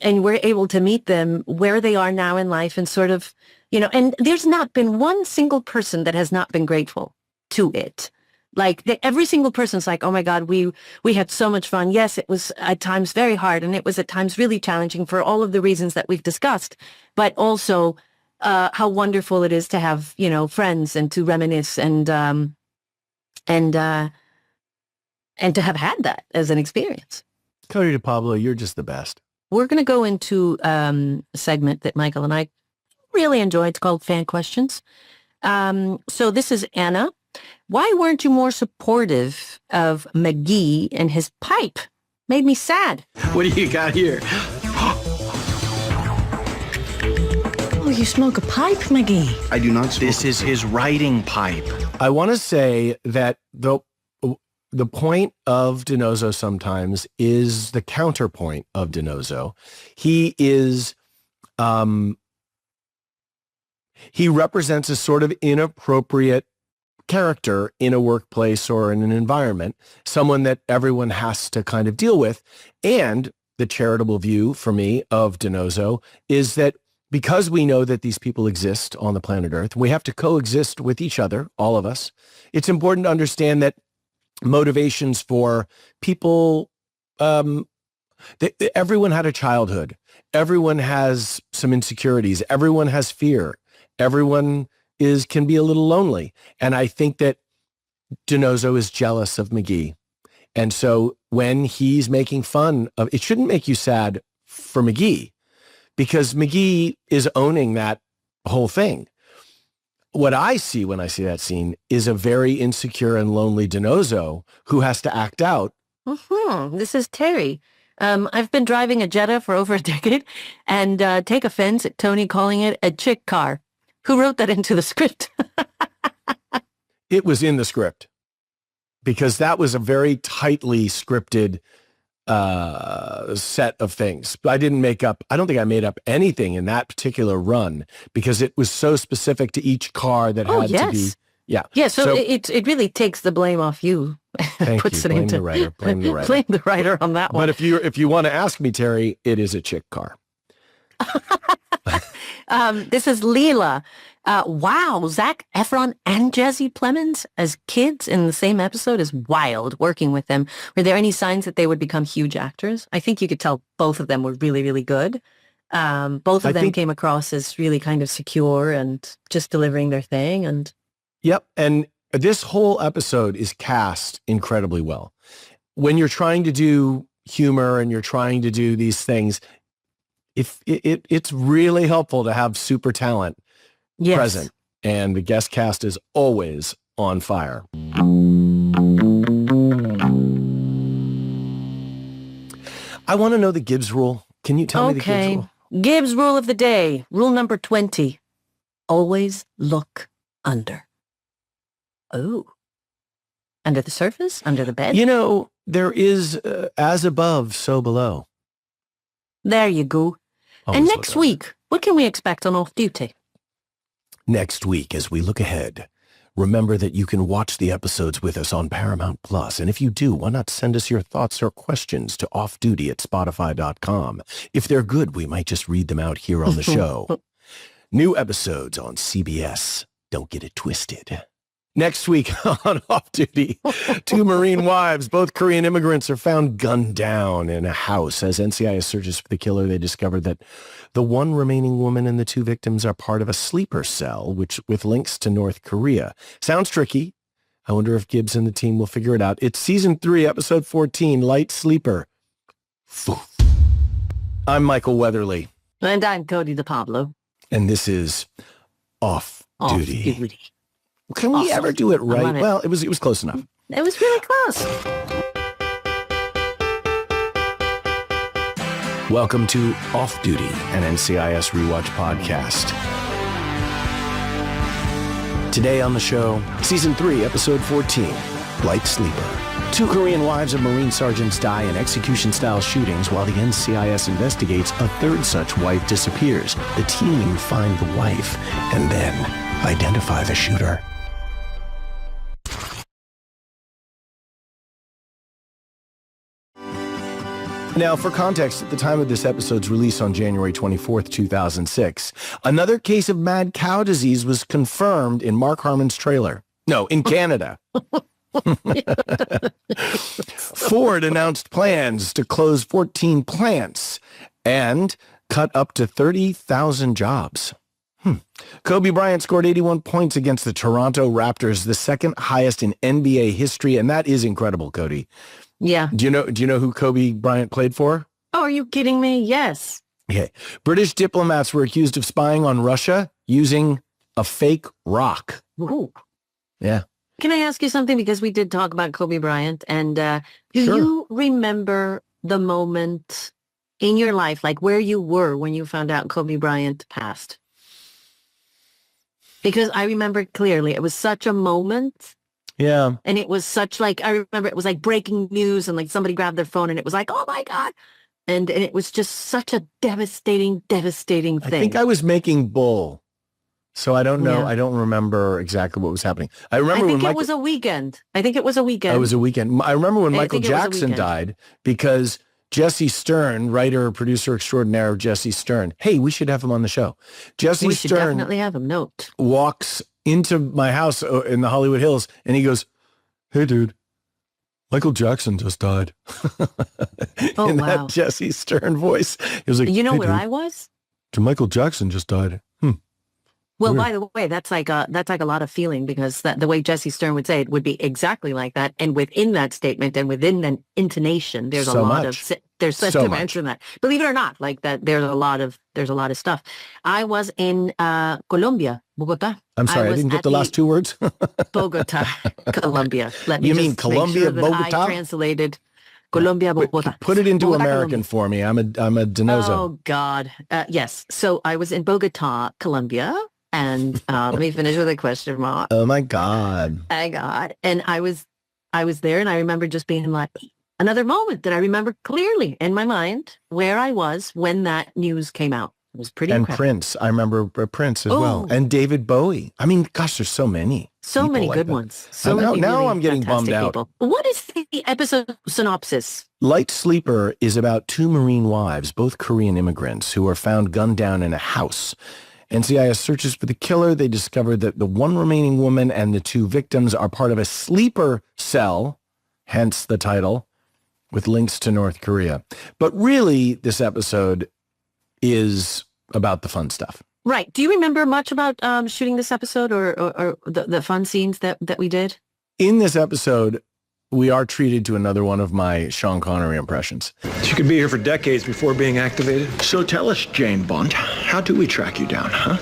we're able to meet them where they are now in life, and sort of, and there's not been one single person that has not been grateful to it. Like, every single person's like, oh my God, we had so much fun. Yes, it was at times very hard, and it was at times really challenging for all of the reasons that we've discussed, but also how wonderful it is to have, friends and to reminisce and to have had that as an experience. Cody DePablo, you're just the best. We're going to go into a segment that Michael and I really enjoy. It's called Fan Questions. So this is Anna. Why weren't you more supportive of McGee and his pipe? Made me sad. What do you got here? Oh, you smoke a pipe, McGee? I do not smoke. This is his writing pipe. I want to say that the point of DiNozzo sometimes is the counterpoint of DiNozzo. He is, he represents a sort of inappropriate character in a workplace or in an environment, someone that everyone has to kind of deal with. And the charitable view for me of DiNozzo is that because we know that these people exist on the planet Earth, we have to coexist with each other, all of us. It's important to understand that motivations for people, everyone had a childhood. Everyone has some insecurities. Everyone has fear. Everyone can be a little lonely. And I think that DiNozzo is jealous of McGee. And so when he's making fun of, it shouldn't make you sad for McGee, because McGee is owning that whole thing. What I see when I see that scene is a very insecure and lonely DiNozzo who has to act out. This is Terry. I've been driving a Jetta for over a decade, and take offense at Tony calling it a chick car. Who wrote that into the script? It was in the script, because that was a very tightly scripted set of things. I don't think I made up anything in that particular run, because it was so specific to each car that had to be. Yeah. Yeah. So it really takes the blame off you. Thank Puts you. it Blame into the writer. Blame the writer. Blame the writer on that one. But if you want to ask me, Terry, it is a chick car. This is Leela. Wow, Zac Efron and Jessie Plemons as kids in the same episode is wild. Working with them, were there any signs that they would become huge actors? I think you could tell both of them were really, really good. Both of them came across as really kind of secure and just delivering their thing. And yep, and this whole episode is cast incredibly well. When you're trying to do humor and you're trying to do these things, it's really helpful to have super talent present, and the guest cast is always on fire. I want to know the Gibbs rule. Can you tell me the Gibbs rule? Gibbs rule of the day. Rule number 20. Always look under. Oh. Under the surface? Under the bed? There is as above, so below. There you go. Always and next week, what can we expect on Off Duty? Next week, as we look ahead, remember that you can watch the episodes with us on Paramount Plus. And if you do, why not send us your thoughts or questions to offduty@spotify.com. If they're good, we might just read them out here on the show. New episodes on CBS. Don't get it twisted. Next week on Off Duty, two Marine wives, both Korean immigrants, are found gunned down in a house. As NCIS searches for the killer, they discovered that the one remaining woman and the two victims are part of a sleeper cell, which with links to North Korea. Sounds tricky. I wonder if Gibbs and the team will figure it out. It's Season 3, Episode 14, Light Sleeper. I'm Michael Weatherly. And I'm Cody DePablo. And this is Off Duty. Off Duty. Can we ever do it right? It. Well, it was close enough. It was really close. Welcome to Off Duty, an NCIS rewatch podcast. Today on the show, Season 3, Episode 14, Light Sleeper. Two Korean wives of Marine sergeants die in execution-style shootings while the NCIS investigates. A third such wife disappears. The team find the wife and then identify the shooter. Now, for context, at the time of this episode's release on January 24th, 2006, another case of mad cow disease was confirmed in Mark Harmon's trailer. No, in Canada. Ford announced plans to close 14 plants and cut up to 30,000 jobs. Kobe Bryant scored 81 points against the Toronto Raptors, the second highest in NBA history, and that is incredible, Cody. Yeah. Do you know who Kobe Bryant played for? Oh, are you kidding me? Yes. Okay. British diplomats were accused of spying on Russia using a fake rock. Ooh. Yeah. Can I ask you something? Because we did talk about Kobe Bryant. And do you remember the moment in your life, like where you were when you found out Kobe Bryant passed? Because I remember it clearly. It was such a moment. Yeah. And it was such like, I remember it was like breaking news and like somebody grabbed their phone and it was like, oh my God. And it was just such a devastating thing. I think I was making bull. So I don't know. Yeah. I don't remember exactly what was happening. I remember it was a weekend. I think it was a weekend. It was a weekend. I remember when Michael Jackson died because Jessie Stern, writer, producer extraordinaire of Jessie Stern. Hey, we should have him on the show. Jessie we should Stern definitely have him. Note. Walks into my house in the Hollywood Hills and he goes, "Hey, dude, Michael Jackson just died." Oh, in wow. that Jessie Stern voice. He was like, you know "Hey, where dude, I was? Michael Jackson just died." Well, Weird. by the way, that's like a lot of feeling because the way Jessie Stern would say it would be exactly like that. And within that statement and within that intonation, there's So a lot much. of there's such So a dimension in that. Believe it or not, like that, there's a lot of stuff. I was in Colombia, Bogota. I'm sorry, I didn't get the last two words. Bogota, Colombia. Let me You just mean make Colombia, sure that Bogota? I translated Colombia, Bogota. Put it into Bogota, American Colombia. for me. I'm a Denozo. Oh God, yes. So I was in Bogota, Colombia. And let me finish with a question mark. Oh my God. And I was there and I remember just being like another moment that I remember clearly in my mind where I was when that news came out. It was pretty incredible. Prince. I remember Prince as well. And David Bowie. I mean, gosh, there's so many. So many good ones. So many now really I'm getting bummed fantastic out. people. What is the episode synopsis? Light Sleeper is about two Marine wives, both Korean immigrants, who are found gunned down in a house. NCIS searches for the killer. They discover that the one remaining woman and the two victims are part of a sleeper cell, hence the title, with links to North Korea. But really, this episode is about the fun stuff. Right. Do you remember much about shooting this episode or the fun scenes that we did? In this episode, we are treated to another one of my Sean Connery impressions. You could be here for decades before being activated. So tell us, Jane Bond, how do we track you down, huh?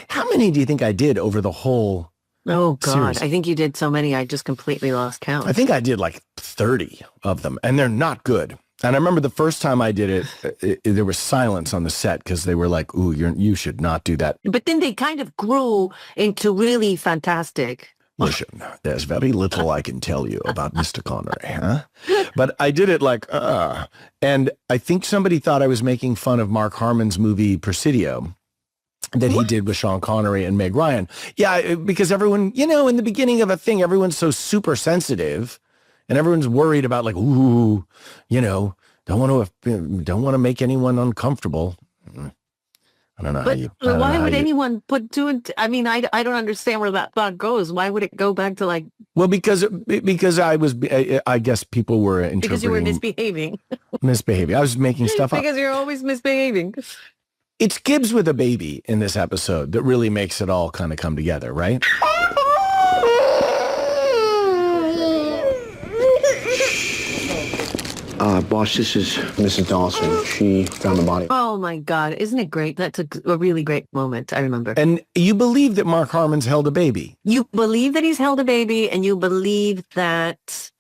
How many do you think I did over the whole Oh, God. series? I think you did so many, I just completely lost count. I think I did like 30 of them, and they're not good. And I remember the first time I did it, there was silence on the set because they were like, "Ooh, you should not do that." But then they kind of grew into really fantastic. Listen, there's very little I can tell you about Mr. Connery, huh? But I did it like, and I think somebody thought I was making fun of Mark Harmon's movie Presidio that he did with Sean Connery and Meg Ryan. Yeah, because everyone, in the beginning of a thing, everyone's so super sensitive and everyone's worried about like, ooh, don't want to make anyone uncomfortable. I don't know But how you... I don't know why how would you- anyone put two and I mean, I don't understand where that thought goes. Why would it go back to like Well, because I guess people were interpreting... because you were misbehaving? misbehaving. I was making stuff up. Because you're always misbehaving. It's Gibbs with a baby in this episode that really makes it all kind of come together, right? Boss, this is Mrs. Dawson. She found the body. Oh my God. Isn't it great? That's a really great moment. I remember. And you believe that Mark Harmon's held a baby. You believe that he's held a baby and you believe that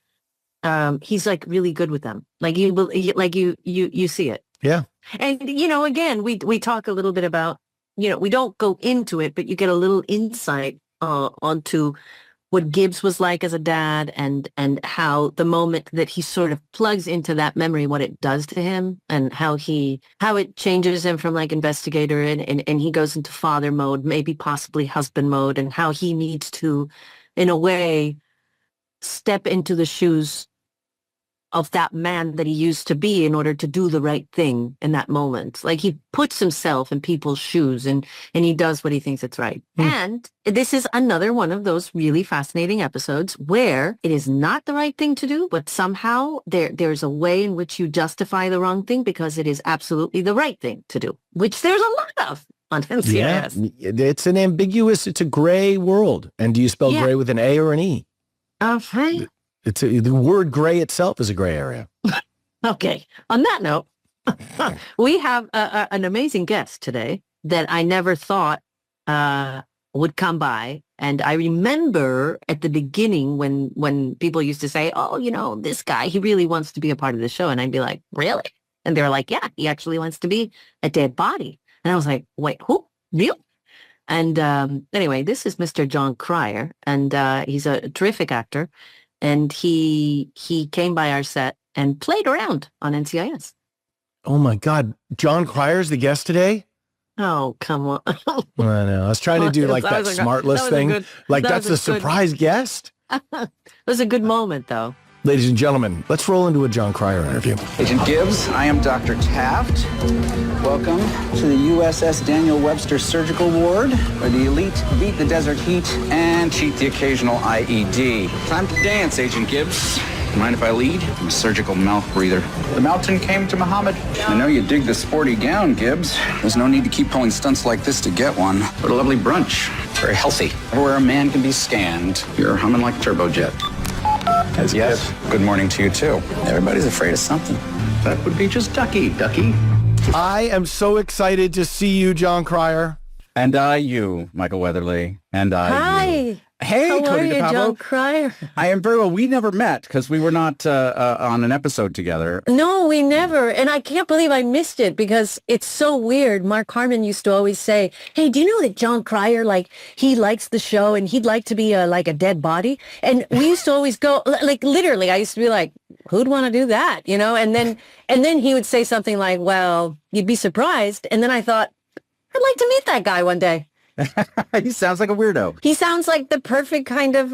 he's like really good with them. Like you see it. Yeah. And, again, we talk a little bit about, we don't go into it, but you get a little insight onto what Gibbs was like as a dad and how the moment that he sort of plugs into that memory, what it does to him and how it changes him from like investigator and he goes into father mode, maybe possibly husband mode, and how he needs to, in a way, step into the shoes of that man that he used to be in order to do the right thing in that moment. Like he puts himself in people's shoes and he does what he thinks it's right. And this is another one of those really fascinating episodes where it is not the right thing to do, but somehow there's a way in which you justify the wrong thing because it is absolutely the right thing to do, which there's a lot of on NCIS. Yeah, it's a gray world. And do you spell gray with an A or an E? Okay. The word gray itself is a gray area. Okay. On that note, we have an amazing guest today that I never thought would come by. And I remember at the beginning when people used to say, oh, this guy, he really wants to be a part of the show. And I'd be like, really? And they were like, yeah, he actually wants to be a dead body. And I was like, wait, who? You? And anyway, this is Mr. Jon Cryer, and he's a terrific actor. And he came by our set and played around on NCIS. Oh my God. Jon Cryer's the guest today? Oh, come on. I know. I was trying to do like that smart list thing. That's the surprise guest. It was a good moment, though. Ladies and gentlemen, let's roll into a Jon Cryer interview. Agent Gibbs, I am Dr. Taft. Welcome to the USS Daniel Webster Surgical Ward, where the elite beat the desert heat and cheat the occasional IED. Time to dance, Agent Gibbs. Mind if I lead? I'm a surgical mouth breather. The mountain came to Muhammad. I know you dig the sporty gown, Gibbs. There's no need to keep pulling stunts like this to get one. What a lovely brunch. Very healthy. Everywhere a man can be scanned. You're humming like a turbojet. Yes. Good morning to you, too. Everybody's afraid of something. That would be just Ducky. I am so excited to see you, Jon Cryer. And you, Michael Weatherly. And Hi. you. Hey, How Cody are you, DePavo. Jon Cryer? I am very well. We never met because we were not on an episode together. No, we never. And I can't believe I missed it because it's so weird. Mark Harmon used to always say, hey, do you know that Jon Cryer, he likes the show and he'd like to be a dead body? And we used to always go, literally, I used to be like, who'd want to do that? And then he would say something like, well, you'd be surprised. And then I thought, I'd like to meet that guy one day. He sounds like a weirdo. He sounds like the perfect kind of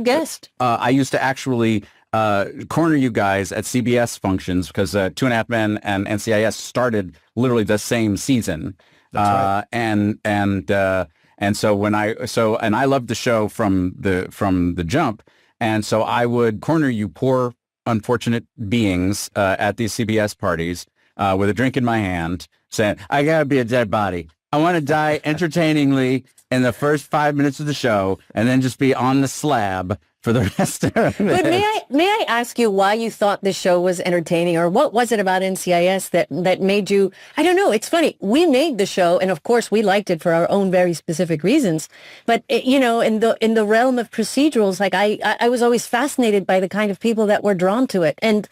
guest. I used to actually corner you guys at CBS functions because 2.5 Men and NCIS started literally the same season. That's right. And so I loved the show from the jump. And so I would corner you poor unfortunate beings at these CBS parties with a drink in my hand saying, I gotta be a dead body. I want to die entertainingly in the first 5 minutes of the show and then just be on the slab for the rest of it. But may I ask you why you thought the show was entertaining, or what was it about NCIS that made you, I don't know, it's funny. We made the show and of course we liked it for our own very specific reasons. But in the realm of procedurals, I was always fascinated by the kind of people that were drawn to it. And,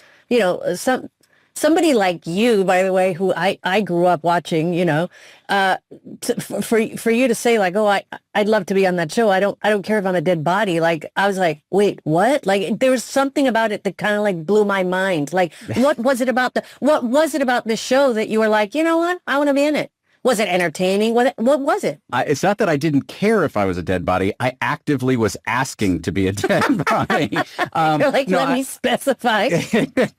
somebody like you, by the way, who I grew up watching, for you to say I'd love to be on that show. I don't care if I'm a dead body. I was like, wait, what? There was something about it that kind of blew my mind. What was it about the show that you were like, you know what? I want to be in it. Was it entertaining? What was it? It's not that I didn't care if I was a dead body. I actively was asking to be a dead body. You're like, let me specify.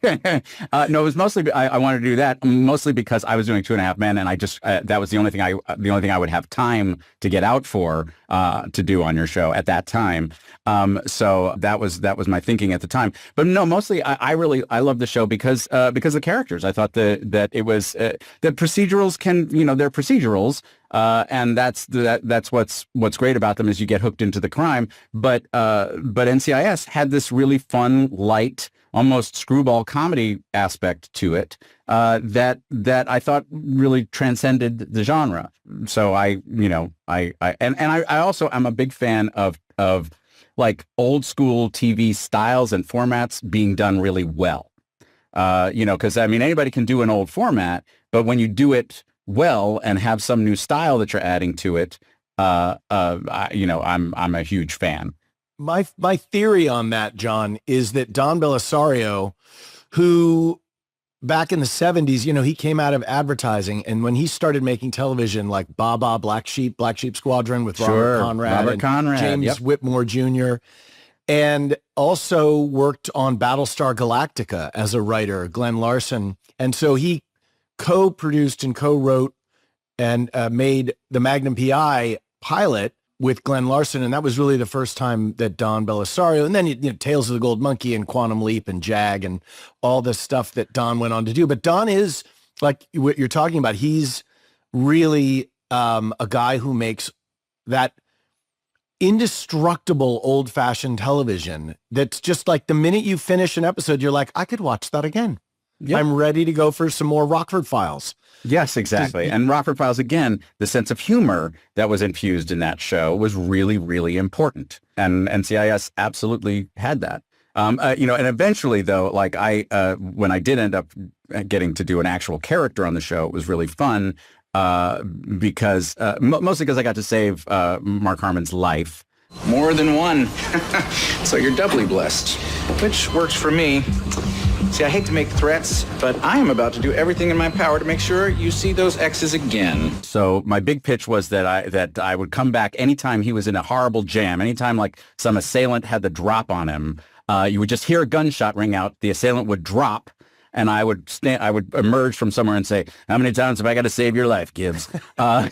No, it was mostly, I wanted to do that mostly because I was doing 2.5 Men, and I just, that was the only thing I would have time to get out for, to do on your show at that time. So that was my thinking at the time. But no, mostly I love the show because of the characters. I thought that it was, that procedurals can, they're procedurals. And that's what's great about them is you get hooked into the crime. But NCIS had this really fun, light, almost screwball comedy aspect to it that I thought really transcended the genre. So I also am a big fan of like old school TV styles and formats being done really well. Because I mean anybody can do an old format, but when you do it well and have some new style that you're adding to it, I'm a huge fan. My theory on that, John, is that Don Belisario, who back in the 70s, he came out of advertising, and when he started making television like Baba, Black Sheep Squadron with Robert Conrad, James Whitmore Jr., and also worked on Battlestar Galactica as a writer, Glenn Larson. And so he co-produced and co-wrote and made the Magnum PI pilot with Glenn Larson, and that was really the first time that Don Belisario, and then Tales of the Gold Monkey and Quantum Leap and Jag and all the stuff that Don went on to do. But Don is, like what you're talking about, he's really a guy who makes that indestructible old-fashioned television that's just like the minute you finish an episode, you're like, I could watch that again. Yep. I'm ready to go for some more Rockford Files. Yes, exactly. And Rockford Files, again, the sense of humor that was infused in that show was really, really important. And NCIS absolutely had that. And eventually, though, like when I did end up getting to do an actual character on the show, it was really fun because mostly because I got to save Mark Harmon's life. More than one. So you're doubly blessed, which works for me. See, I hate to make threats, but I am about to do everything in my power to make sure you see those X's again. So my big pitch was that I would come back anytime he was in a horrible jam, anytime like some assailant had the drop on him. You would just hear a gunshot ring out, the assailant would drop, and I would emerge from somewhere and say, "How many times have I got to save your life, Gibbs?" So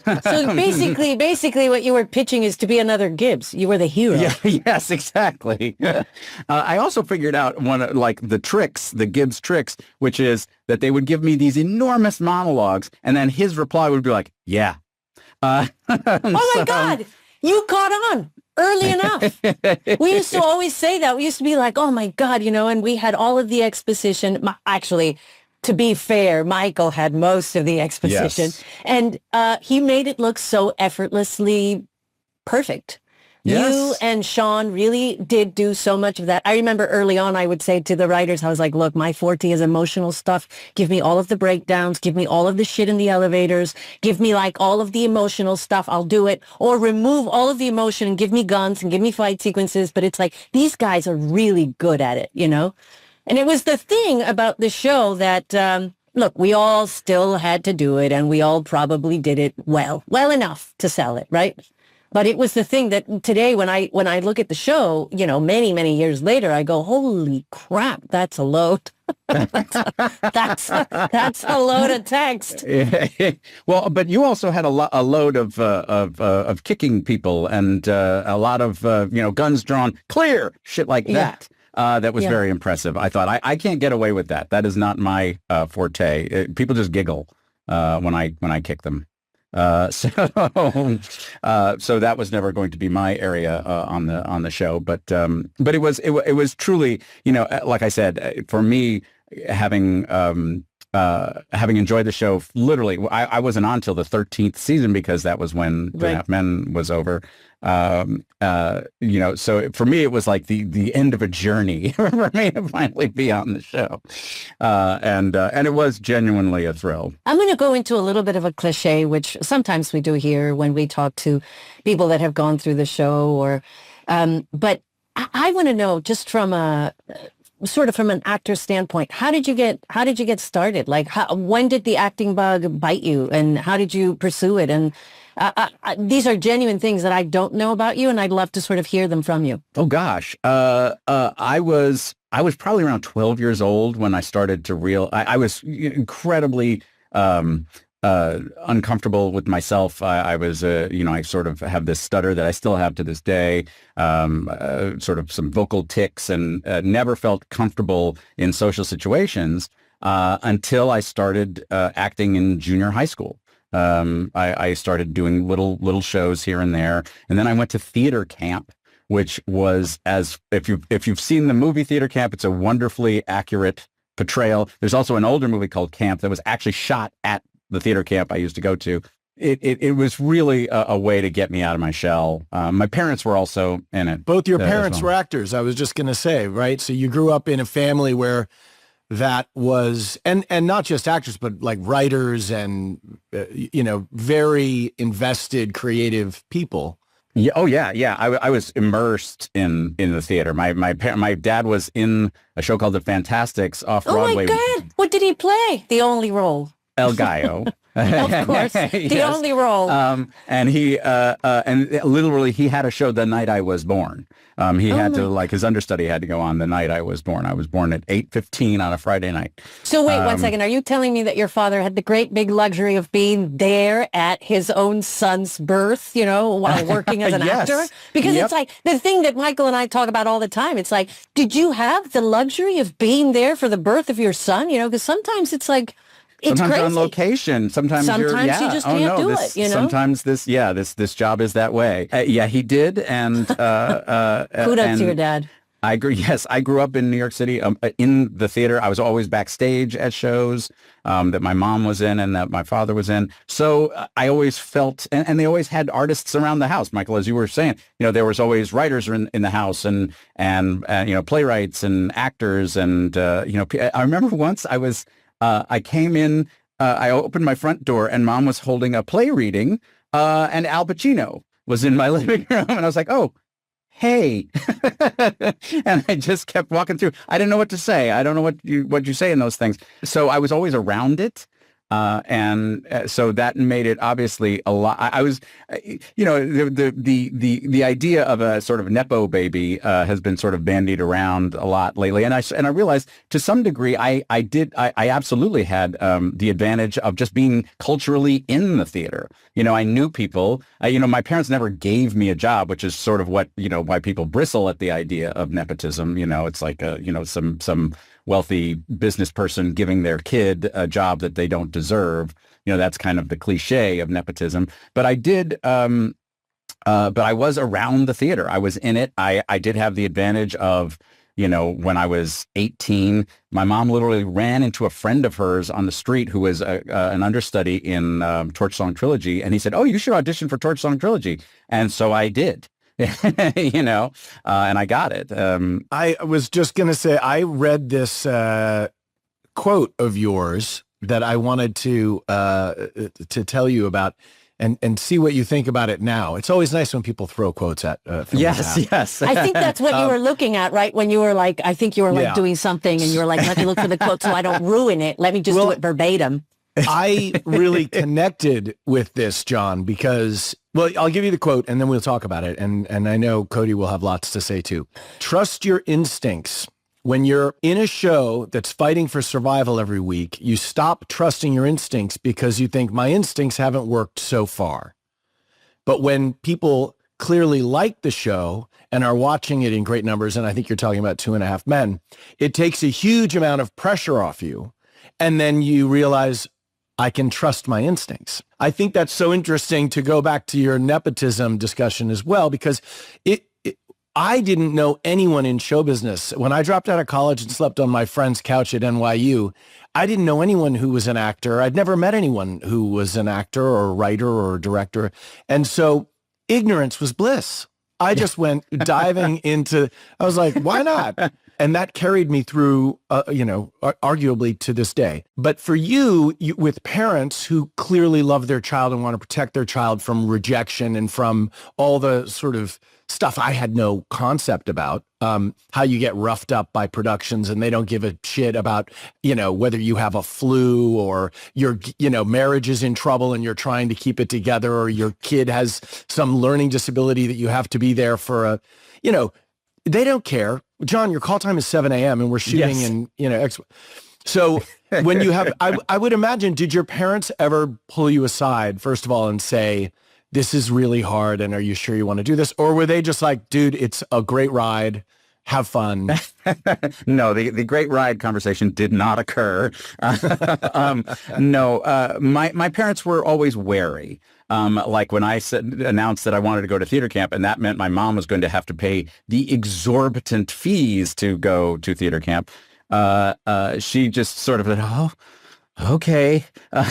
basically, what you were pitching is to be another Gibbs. You were the hero. Yeah, yes, exactly. I also figured out the Gibbs tricks, which is that they would give me these enormous monologues, and then his reply would be like, "Yeah." Oh my God, you caught on early enough. We used to always say that. We used to be like, oh my God, and we had all of the exposition. Actually, to be fair, Michael had most of the exposition. Yes. And he made it look so effortlessly perfect. Yes. You and Sean really did do so much of that. I remember early on, I would say to the writers, I was like, look, my forte is emotional stuff. Give me all of the breakdowns. Give me all of the shit in the elevators. Give me like all of the emotional stuff. I'll do it. Or remove all of the emotion and give me guns and give me fight sequences. But it's like, these guys are really good at it, And it was the thing about the show that, look, we all still had to do it and we all probably did it well enough to sell it, right? But it was the thing that today, when I look at the show, many, many years later, I go, holy crap, that's a load. that's a load of text. Well, but you also had a load of kicking people and a lot of guns drawn, clear shit like that. That was very impressive. I thought I can't get away with that. That is not my forte. People just giggle when I kick them. So that was never going to be my area on the show, but it was truly, like I said, for me, having enjoyed the show, literally, I wasn't on till the 13th season because that was when 2.5 Men was over. So for me, it was like the end of a journey for me to finally be on the show. And it was genuinely a thrill. I'm going to go into a little bit of a cliche, which sometimes we do here when we talk to people that have gone through the show but I want to know just from sort of from an actor standpoint, how did you get started? Like, when did the acting bug bite you, and how did you pursue it? And these are genuine things that I don't know about you, and I'd love to sort of hear them from you. Oh gosh, I was probably around 12 years old when I started to I was incredibly uncomfortable with myself. I was, I sort of have this stutter that I still have to this day, sort of some vocal tics, and never felt comfortable in social situations until I started acting in junior high school. I started doing little shows here and there, and then I went to theater camp, which was, if you've seen the movie Theater Camp, it's a wonderfully accurate portrayal. There's also an older movie called Camp that was actually shot at the theater camp I used to go to. It was really a way to get me out of my shell. My parents were also in it. Both your parents were actors, I was just going to say, right? So you grew up in a family where that was, and not just actors, but like writers and, very invested, creative people. Yeah. Oh, yeah. Yeah. I was immersed in the theater. My dad was in a show called The Fantastics off Broadway. Oh my God. What did he play? The only role. El Gallo. Of course, the only role. And he, and literally he had a show the night I was born. He had to, like, his understudy had to go on the night I was born. I was born at 8:15 on a Friday night. So wait 1 second. Are you telling me that your father had the great big luxury of being there at his own son's birth, while working as an actor? Because it's like the thing that Michael and I talk about all the time. It's like, did you have the luxury of being there for the birth of your son? Because sometimes it's like, it's sometimes crazy. On location. Sometimes you just can't do it. Sometimes this job is that way. He did, and kudos to your dad. I agree. Yes, I grew up in New York City in the theater. I was always backstage at shows that my mom was in and that my father was in. So I always felt, and they always had artists around the house. Michael, as you were saying, there was always writers in the house and playwrights and actors, and I remember once I came in, I opened my front door and Mom was holding a play reading, and Al Pacino was in my living room, and I was like, oh, hey. And I just kept walking through. I didn't know what to say. I don't know what you say in those things. So I was always around it. So that made it obviously a lot. I was, the idea of a sort of Nepo baby has been sort of bandied around a lot lately, and I realized to some degree I absolutely had the advantage of just being culturally in the theater. I knew people. My parents never gave me a job, which is sort of what why people bristle at the idea of nepotism. It's like some wealthy business person giving their kid a job that they don't deserve. That's kind of the cliche of nepotism. But I did, but I was around the theater. I was in it. I did have the advantage of, when I was 18, my mom literally ran into a friend of hers on the street who was an understudy in Torch Song Trilogy. And he said, oh, you should audition for Torch Song Trilogy. And so I did. And I got it. I was just going to say, I read this quote of yours that I wanted to tell you about and see what you think about it now. It's always nice when people throw quotes at Yes. I think that's what you were looking at, right? When you were like, I think you were like doing something and you were like, let me look for the quote so I don't ruin it. Let me just do it verbatim. I really connected with this, John, because, well, I'll give you the quote and then we'll talk about it. And I know Cody will have lots to say too. Trust your instincts. When you're in a show that's fighting for survival every week, you stop trusting your instincts because you think my instincts haven't worked so far. But when people clearly like the show and are watching it in great numbers, and I think you're talking about 2.5 Men, it takes a huge amount of pressure off you. And then you realize, I can trust my instincts. I think that's so interesting to go back to your nepotism discussion as well, because I didn't know anyone in show business. When I dropped out of college and slept on my friend's couch at NYU, I didn't know anyone who was an actor. I'd never met anyone who was an actor or a writer or a director. And so ignorance was bliss. I just went diving into, I was like, why not? And that carried me through, arguably to this day. But for you, with parents who clearly love their child and want to protect their child from rejection and from all the sort of stuff I had no concept about, how you get roughed up by productions and they don't give a shit about, whether you have a flu or your, marriage is in trouble and you're trying to keep it together, or your kid has some learning disability that you have to be there for they don't care. John, your call time is 7 a.m. and we're shooting so when you have, I would imagine, did your parents ever pull you aside, first of all, and say, this is really hard, and are you sure you want to do this? Or were they just like, dude, it's a great ride, have fun? No, the great ride conversation did not occur. My parents were always wary. Like when I announced that I wanted to go to theater camp, and that meant my mom was going to have to pay the exorbitant fees to go to theater camp, she just sort of said, oh, okay. I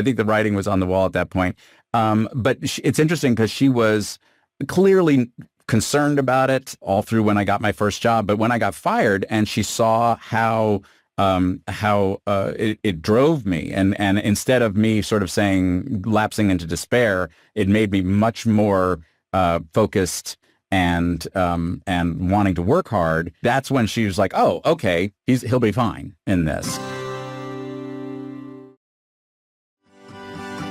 think the writing was on the wall at that point. But it's interesting because she was clearly concerned about it all through when I got my first job. But when I got fired and she saw how it drove me, and instead of me sort of lapsing into despair, it made me much more focused and wanting to work hard. That's when she was like, oh, okay, he'll be fine in this.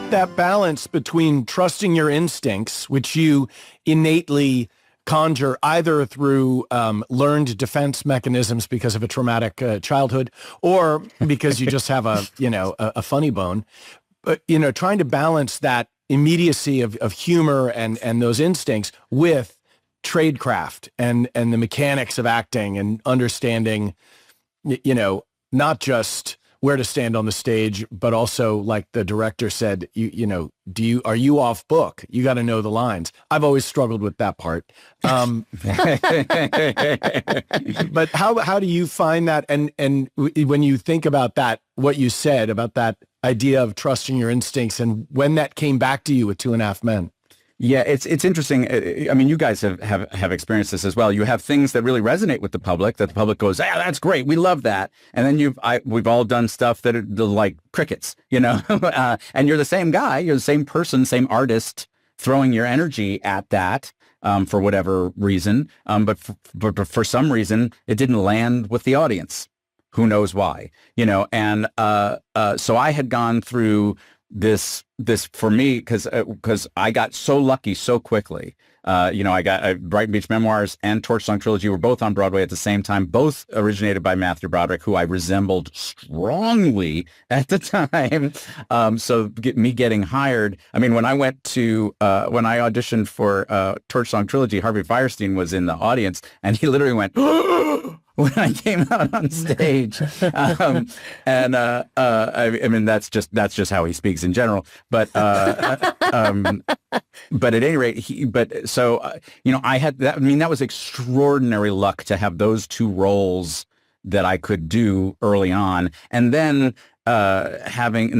That balance between trusting your instincts, which you innately conjure either through learned defense mechanisms because of a traumatic childhood, or because you just have a funny bone, but trying to balance that immediacy of humor and those instincts with tradecraft and the mechanics of acting and understanding, not just where to stand on the stage, but also, like the director said, are you off book? You got to know the lines. I've always struggled with that part. But how do you find that? And when you think about that, what you said about that idea of trusting your instincts, and when that came back to you with 2.5 Men. Yeah, it's interesting. I mean, you guys have experienced this as well. You have things that really resonate with the public, that the public goes, "Yeah, that's great. We love that." And then we've all done stuff that are like crickets, and you're the same guy, you're the same person, same artist, throwing your energy at that for whatever reason. But for some reason, it didn't land with the audience. Who knows why? And so I had gone through this for me, because I got so lucky so quickly. I got Brighton Beach Memoirs and Torch Song Trilogy were both on Broadway at the same time, both originated by Matthew Broderick, who I resembled strongly at the time. So me getting hired, I mean, when I went to, when I auditioned for Torch Song Trilogy, Harvey Fierstein was in the audience, and he literally went, when I came out on stage. I mean, that's just how he speaks in general. But at any rate, I had that. I mean, that was extraordinary luck to have those two roles that I could do early on, and then having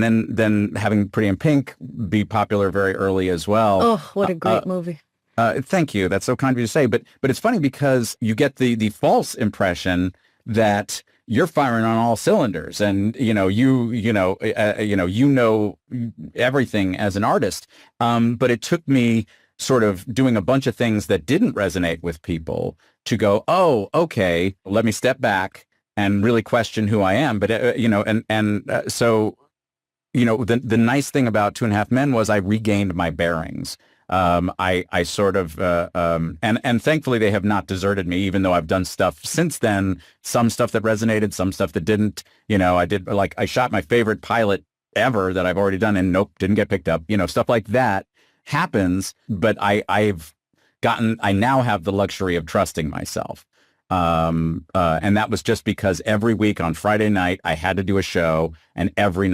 Pretty in Pink be popular very early as well. Oh, what a great movie. Thank you. That's so kind of you to say. But it's funny because you get the false impression that you're firing on all cylinders, and you know everything as an artist. But it took me sort of doing a bunch of things that didn't resonate with people to go, oh, okay, let me step back and really question who I am. But so the nice thing about 2.5 Men was I regained my bearings. I sort of, and thankfully they have not deserted me, even though I've done stuff since then, some stuff that resonated, some stuff that didn't. I shot my favorite pilot ever that I've already done, and nope, didn't get picked up. Stuff like that happens, but I now have the luxury of trusting myself. And that was just because every week on Friday night I had to do a show, and every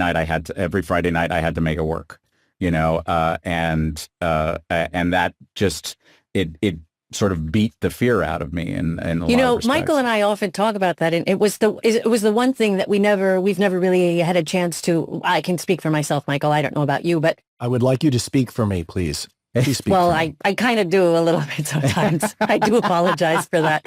Friday night I had to make it work. And that just it sort of beat the fear out of me. In a lot of respects. Michael and I often talk about that, and it was the one thing that we've never really had a chance to. I can speak for myself, Michael. I don't know about you, but I would like you to speak for me, please. Well, I kind of do a little bit sometimes. I do apologize for that.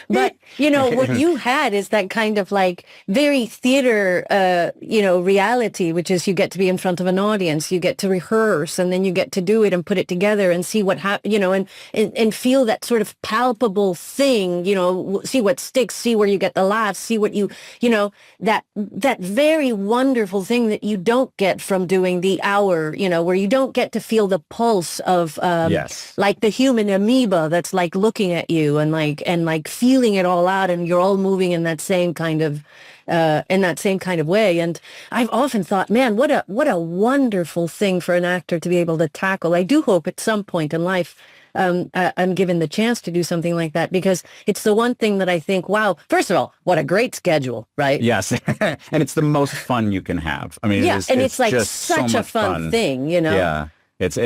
But, you know, what you had is that kind of like very theater, you know, reality, which is you get to be in front of an audience, you get to rehearse, and then you get to do it and put it together and see what happens, you know, and feel that sort of palpable thing, you know, see what sticks, see where you get the laughs, see what you know, that very wonderful thing that you don't get from doing the hour, you know, where you don't get to feel the pulse of like the human amoeba that's like looking at you and like feeling it all out, and you're all moving in that same kind of way. And I've often thought, man, what a wonderful thing for an actor to be able to tackle. I do hope at some point in life I'm given the chance to do something like that, because it's the one thing that I think, wow, first of all, what a great schedule, right? Yes. And it's the most fun you can have. I mean, it's like just such so a fun thing, you know? Yeah. It's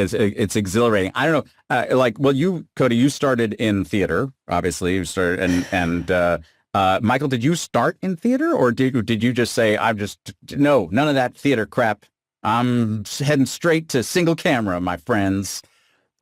exhilarating. I don't know. You, Cote, you started in theater, obviously. You started, and Michael, did you start in theater, or did you just say, no, none of that theater crap. I'm heading straight to single camera, my friends.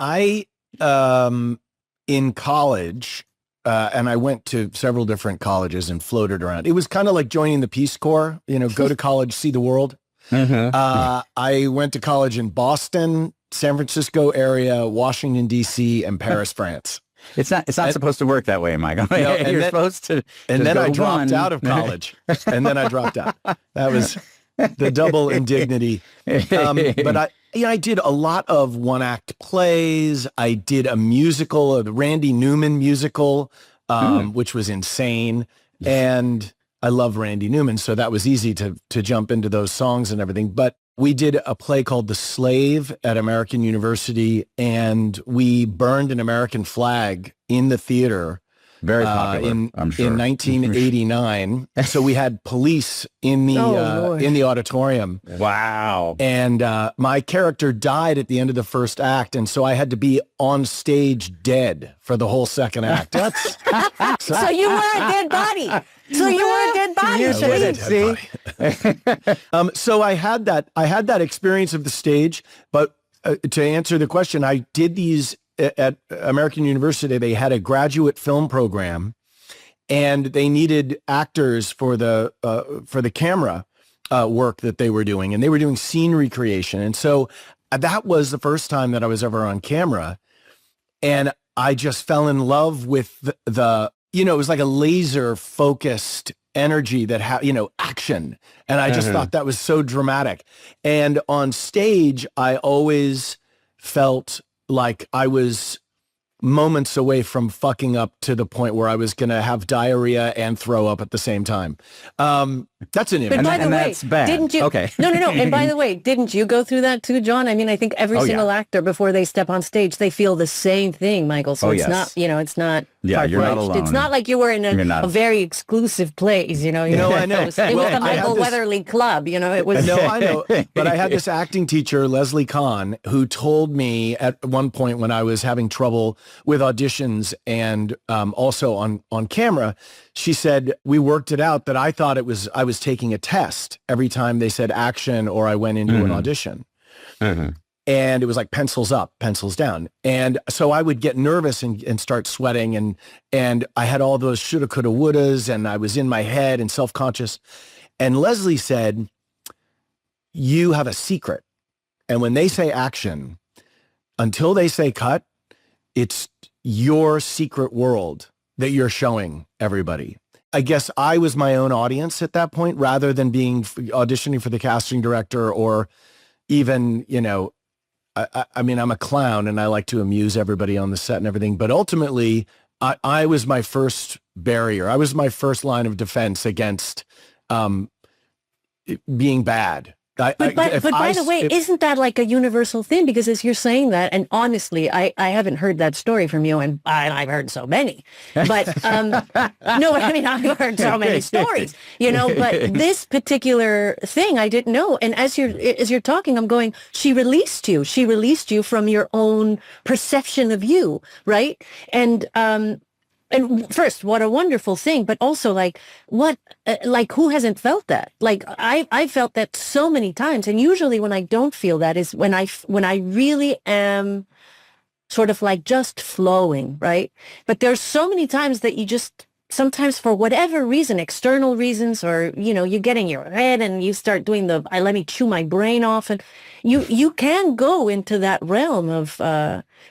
I, in college, and I went to several different colleges and floated around. It was kind of like joining the Peace Corps, you know, go to college, see the world. I went to college in Boston, San Francisco area, Washington, D.C., and Paris, France. It's not supposed to work that way, Michael. No, You're supposed to. And then I dropped out of college. And then I dropped out. That was the double indignity. But I did a lot of one-act plays. I did a musical, a Randy Newman musical, which was insane. And I love Randy Newman, so that was easy to jump into those songs and everything. But we did a play called The Slave at American University, and we burned an American flag in the theater. Very popular, I'm sure. In 1989. So we had police in the auditorium. Wow. And my character died at the end of the first act, and so I had to be on stage dead for the whole second act. So you were a dead body. So you were a dead body. So I had that experience of the stage, but to answer the question, I did these at American University. They had a graduate film program, and they needed actors for the camera work that they were doing, and they were doing scene recreation. And so that was the first time that I was ever on camera, and I just fell in love with the it was like a laser focused energy that action. And I just thought that was so dramatic. And on stage, I always felt like I was moments away from fucking up to the point where I was going to have diarrhea and throw up at the same time. That's an image. But by the way, that's bad. Didn't you? Okay. No. And by the way, didn't you go through that too, John? I mean, I think every single actor before they step on stage, they feel the same thing, Michael. So it's not, it's not. Yeah, you're not alone. It's not like you were in a very exclusive place, No, I know. It was the Michael Weatherly Club, It was. No, I know. But I had this acting teacher, Leslie Kahn, who told me at one point when I was having trouble with auditions and also on camera, she said, we worked it out that I thought I was taking a test every time they said action or I went into an audition. And it was like pencils up, pencils down. And so I would get nervous and start sweating. And I had all those shoulda, coulda, wouldas, and I was in my head and self-conscious. And Leslie said, you have a secret. And when they say action, until they say cut, it's your secret world that you're showing everybody. I guess I was my own audience at that point, rather than auditioning for the casting director or even, I mean, I'm a clown and I like to amuse everybody on the set and everything, but ultimately I was my first barrier. I was my first line of defense against being bad. But by the way, isn't that like a universal thing? Because as you're saying that, and honestly, I haven't heard that story from you, and I've heard so many. But no, I mean, I've heard so many stories, But this particular thing, I didn't know. And as you're talking, I'm going, she released you. She released you from your own perception of you, right? And And first, what a wonderful thing, but also like who hasn't felt that? Like I felt that so many times. And usually when I don't feel that is when I really am sort of like just flowing, right? But there's so many times that you just, sometimes for whatever reason, external reasons, or, you get in your head and you start doing let me chew my brain off. And you can go into that realm of,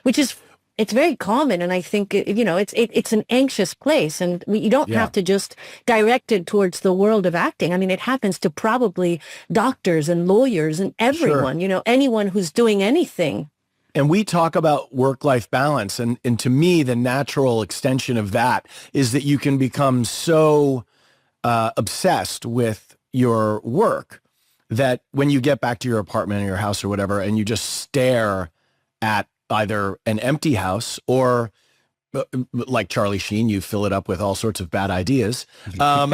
which is, it's very common. And I think, it's an anxious place, and you don't have to just direct it towards the world of acting. I mean, it happens to probably doctors and lawyers and everyone, anyone who's doing anything. And we talk about work-life balance, and to me, the natural extension of that is that you can become so obsessed with your work that when you get back to your apartment or your house or whatever, and you just stare at either an empty house or, like Charlie Sheen, you fill it up with all sorts of bad ideas. I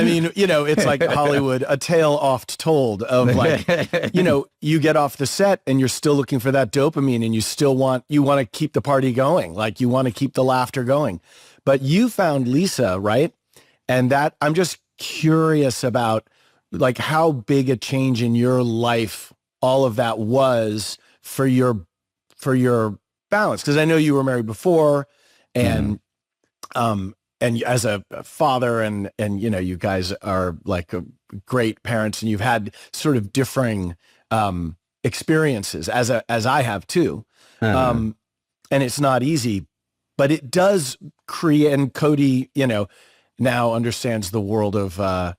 mean, it's like Hollywood, a tale oft told of like, you get off the set and you're still looking for that dopamine, and you want to keep the party going. Like, you want to keep the laughter going. But you found Lisa, right? And that, I'm just curious about like how big a change in your life all of that was for your balance, because I know you were married before, and and as a father, and you guys are like great parents, and you've had sort of differing experiences as I have too, and it's not easy, but it does create. And Cody, now understands the world of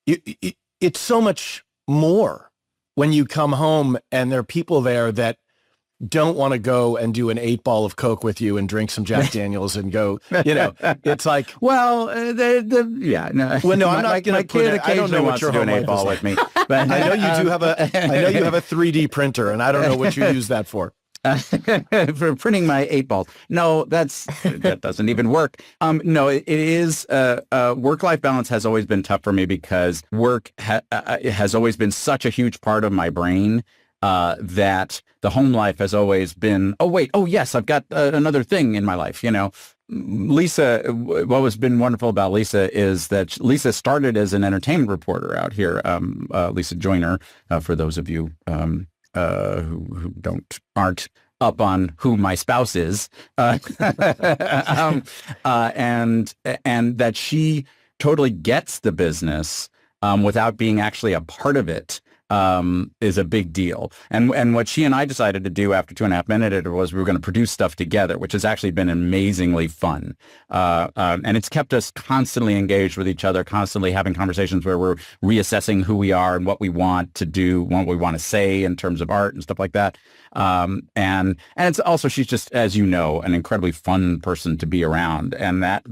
it's so much more when you come home and there are people there that don't want to go and do an 8-ball of Coke with you and drink some Jack Daniels and go, it's like, well, no. Well, no, I'm not going to put it. I don't know what your to do an 8-ball with me, but I know you do have a 3D printer, and I don't know what you use that for. For printing my 8-balls. No, that doesn't even work. No, it is, work-life balance has always been tough for me because work has always been such a huge part of my brain, that the home life has always been, yes, I've got another thing in my life, Lisa, what has been wonderful about Lisa is that Lisa started as an entertainment reporter out here, Lisa Joyner, for those of you who aren't up on who my spouse is, and that she totally gets the business without being actually a part of it. Is a big deal. And what she and I decided to do after 2.5 Minutes was we were going to produce stuff together, which has actually been amazingly fun. And it's kept us constantly engaged with each other, constantly having conversations where we're reassessing who we are and what we want to do, what we want to say in terms of art and stuff like that. And it's also, she's just, as you know, an incredibly fun person to be around. And that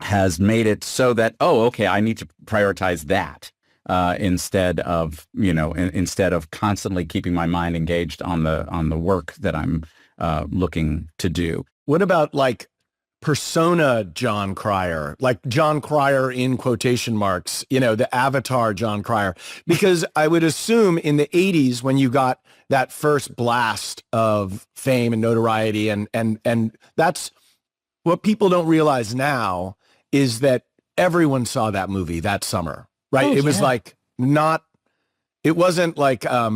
has made it so that, I need to prioritize that. Instead of constantly keeping my mind engaged on the work that I'm looking to do. What about like persona Jon Cryer, like Jon Cryer in quotation marks, the avatar Jon Cryer? Because I would assume in the 80s when you got that first blast of fame and notoriety, and that's what people don't realize now, is that everyone saw that movie that summer. Right. It was like it wasn't like a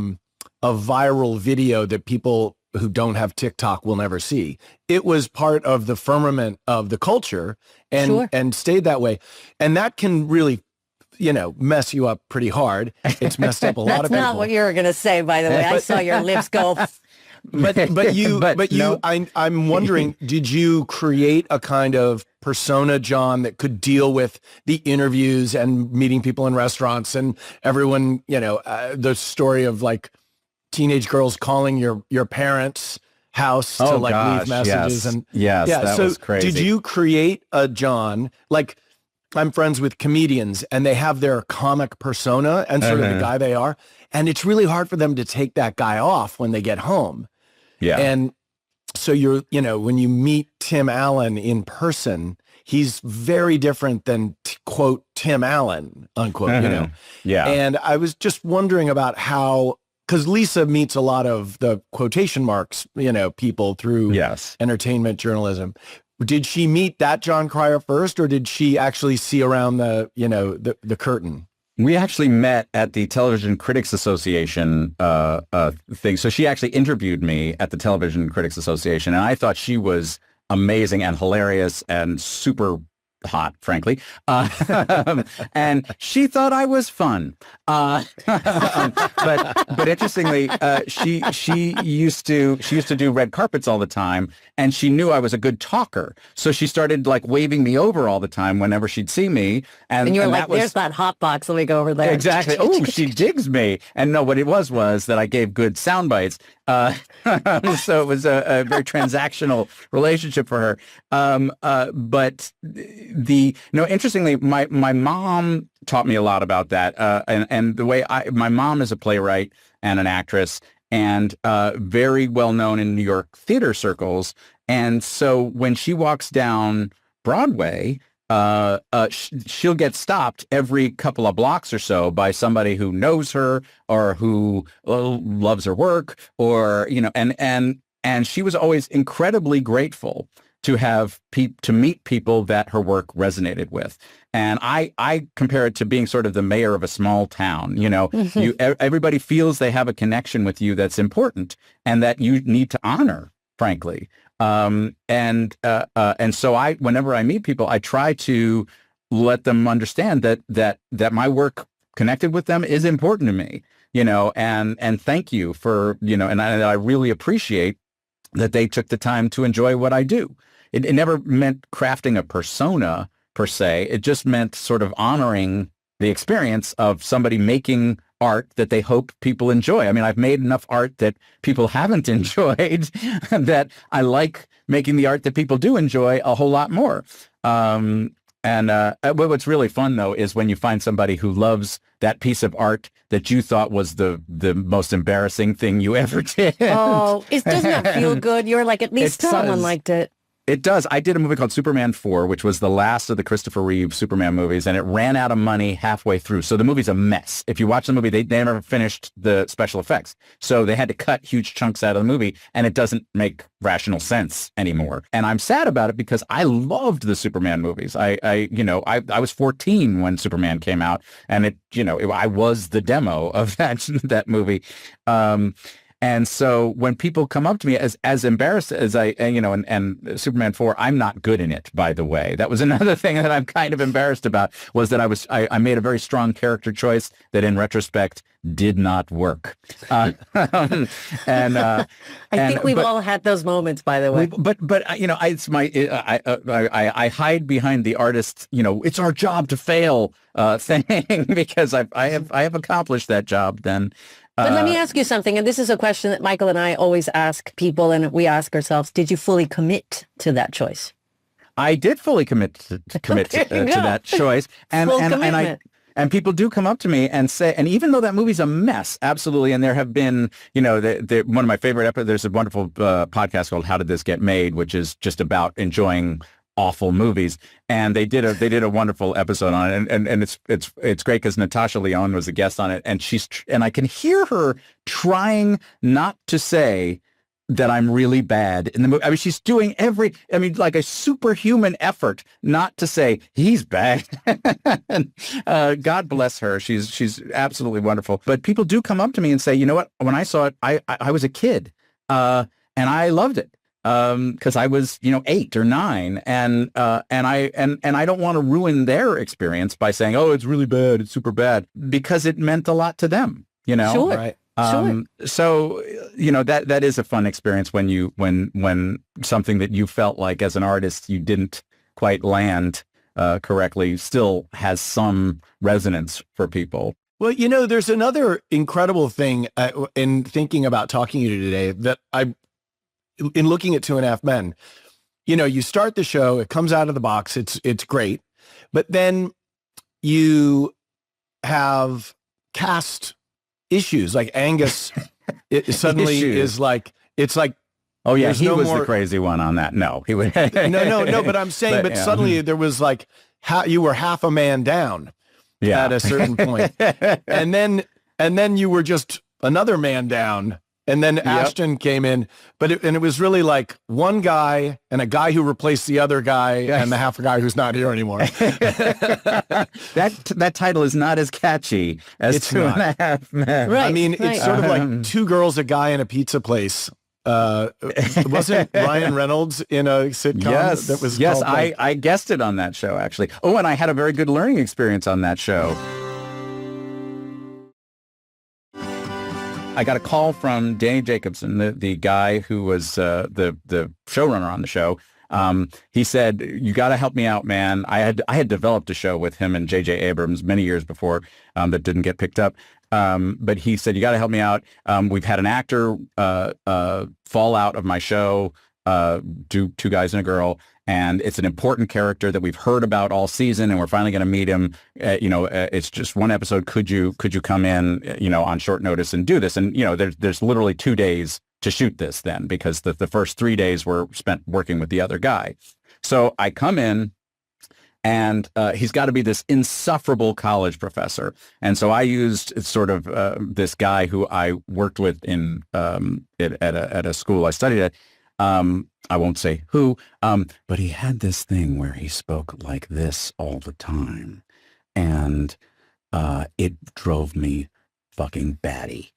viral video that people who don't have TikTok will never see. It was part of the firmament of the culture and stayed that way. And that can really, mess you up pretty hard. It's messed up a lot of people. That's not what you were going to say, by the way. I saw your lips go. I'm wondering, did you create a kind of persona, John, that could deal with the interviews and meeting people in restaurants and everyone, the story of like teenage girls calling your parents' house to leave messages? That was crazy. Did you create a John, like, I'm friends with comedians and they have their comic persona and sort of the guy they are. And it's really hard for them to take that guy off when they get home. Yeah. And so when you meet Tim Allen in person, he's very different than quote Tim Allen, unquote, Yeah. And I was just wondering about how because Lisa meets a lot of the quotation marks, people through entertainment journalism. Did she meet that Jon Cryer first, or did she actually see around the curtain? We actually met at the Television Critics Association thing. So she actually interviewed me at the Television Critics Association, and I thought she was amazing and hilarious and super hot, frankly. And she thought I was fun. But interestingly, she used to do red carpets all the time, and she knew I was a good talker. So she started like waving me over all the time whenever she'd see me. And you were like, there's that hot box. Let me go over there. Exactly. Oh, she digs me. And no, what it was that I gave good sound bites. So it was a very transactional relationship for her. But interestingly, my mom taught me a lot about that. And the way my mom is a playwright and an actress, and very well known in New York theater circles. And so when she walks down Broadway, she'll get stopped every couple of blocks or so by somebody who knows her or who loves her work, or and she was always incredibly grateful to meet people that her work resonated with. And I compare it to being sort of the mayor of a small town. Everybody feels they have a connection with you that's important and that you need to honor, frankly. And so whenever I meet people, I try to let them understand that my work connected with them is important to me, and thank you for, and I really appreciate that they took the time to enjoy what I do. It never meant crafting a persona per se. It just meant sort of honoring the experience of somebody making art that they hope people enjoy. I mean, I've made enough art that people haven't enjoyed that I like making the art that people do enjoy a whole lot more. And what's really fun, though, is when you find somebody who loves that piece of art that you thought was the most embarrassing thing you ever did. Oh, doesn't that feel good? You're like, at least someone liked it. It does. I did a movie called Superman 4, which was the last of the Christopher Reeve Superman movies, and it ran out of money halfway through. So the movie's a mess. If you watch the movie, they never finished the special effects. So they had to cut huge chunks out of the movie, and it doesn't make rational sense anymore. And I'm sad about it because I loved the Superman movies. I was 14 when Superman came out, and I was the demo of that movie. And so when people come up to me as embarrassed as and Superman 4, I'm not good in it, by the way. That was another thing that I'm kind of embarrassed about, was that I made a very strong character choice that in retrospect did not work. I think we've all had those moments, by the way. But it's I hide behind the artist, it's our job to fail thing, because I have accomplished that job then. But let me ask you something, and this is a question that Michael and I always ask people, and we ask ourselves, did you fully commit to that choice? I did fully commit to that choice. And people do come up to me and say, and even though that movie's a mess, absolutely, and there have been, one of my favorite episodes, there's a wonderful podcast called How Did This Get Made, which is just about enjoying awful movies, and they did a wonderful episode on it, and it's great because Natasha Lyonne was a guest on it, and I can hear her trying not to say that I'm really bad in the movie. I mean, she's doing like a superhuman effort not to say he's bad. And, God bless her. She's absolutely wonderful. But people do come up to me and say, you know what? When I saw it, I was a kid, and I loved it. Because I was, 8 or 9, and I don't want to ruin their experience by saying, oh, it's really bad, it's super bad, because it meant a lot to them, Sure. Right. So, that is a fun experience when something that you felt like as an artist you didn't quite land correctly still has some resonance for people. Well, there's another incredible thing in thinking about talking to you today that in looking at 2.5 Men, you start the show, it comes out of the box, it's great, but then you have cast issues, like Angus it suddenly is like, it's like, oh yeah, he was the crazy one on that. No, he would. no, but I'm saying, but suddenly there was like, you were half a man down at a certain point. And then you were just another man down. And then Ashton came in, but it was really like one guy and a guy who replaced the other guy and the half a guy who's not here anymore. That title is not as catchy as It's 2.5 Men. Right. I mean, it's sort of like two girls, a guy, in a pizza place. Wasn't Ryan Reynolds in a sitcom that was called, like, I guessed it on that show, actually. Oh, and I had a very good learning experience on that show. I got a call from Danny Jacobson, the guy who was the showrunner on the show. He said, "You got to help me out, man. I had developed a show with him and J.J. Abrams many years before that didn't get picked up. But he said, you got to help me out. We've had an actor fall out of my show, two guys and a girl, and it's an important character that we've heard about all season, and we're finally going to meet him. It's just one episode. Could you come in, on short notice and do this? And there's literally 2 days to shoot this then, because the first 3 days were spent working with the other guy. So I come in. And he's got to be this insufferable college professor. And so I used sort of this guy who I worked with in at a school I studied at. I won't say who, but he had this thing where he spoke like this all the time. And it drove me fucking batty.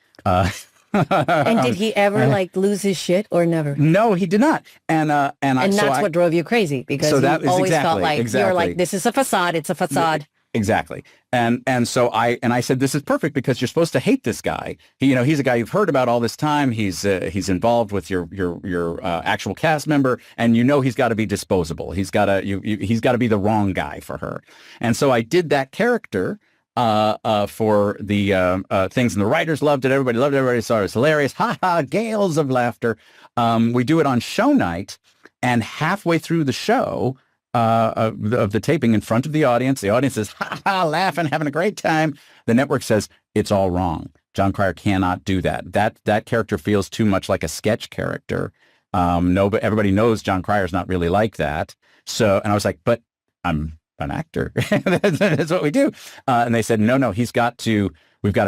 And did he ever lose his shit or never? No, he did not. And that's what drove you crazy, because you always felt like you're like, this is a facade. It's a facade. Exactly. And so I said, this is perfect because you're supposed to hate this guy. He's a guy you've heard about all this time. He's involved with your actual cast member, and he's got to be disposable. He's got to be the wrong guy for her. And so I did that character for the things, and the writers loved it. Everybody loved it. Everybody saw it. It was hilarious. Ha ha, gales of laughter. We do it on show night, and halfway through the show of the taping, in front of the audience is ha ha, laughing, having a great time. The network says it's all wrong. Jon Cryer cannot do that. That character feels too much like a sketch character. But everybody knows Jon Cryer's not really like that. So, and I was like, but I'm an actor. That's what we do. And they said, no, we've got to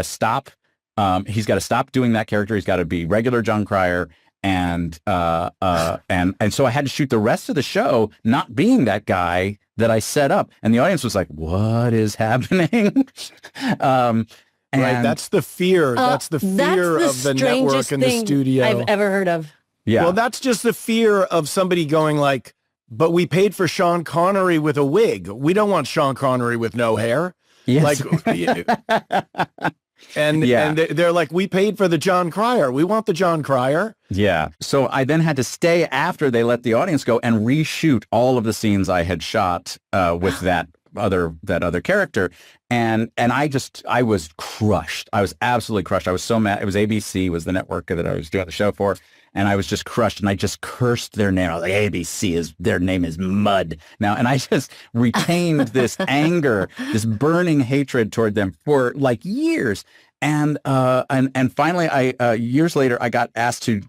stop. He's got to stop doing that character. He's got to be regular Jon Cryer. And so I had to shoot the rest of the show not being that guy that I set up. And the audience was like, what is happening? Right. That's the fear. That's the fear of the network and the studio I've ever heard of. Yeah. Well, that's just the fear of somebody going like, but we paid for Sean Connery with a wig. We don't want Sean Connery with no hair. Yes. And they're like, we paid for the Jon Cryer. We want the Jon Cryer. Yeah. So I then had to stay after they let the audience go and reshoot all of the scenes I had shot with that other character. And I was crushed. I was absolutely crushed. I was so mad. It was ABC was the network that I was doing the show for. And I was just crushed, and I just cursed their name. I was like, ABC their name is mud now. And I just retained this anger, this burning hatred toward them for like years. And finally, years later, I got asked to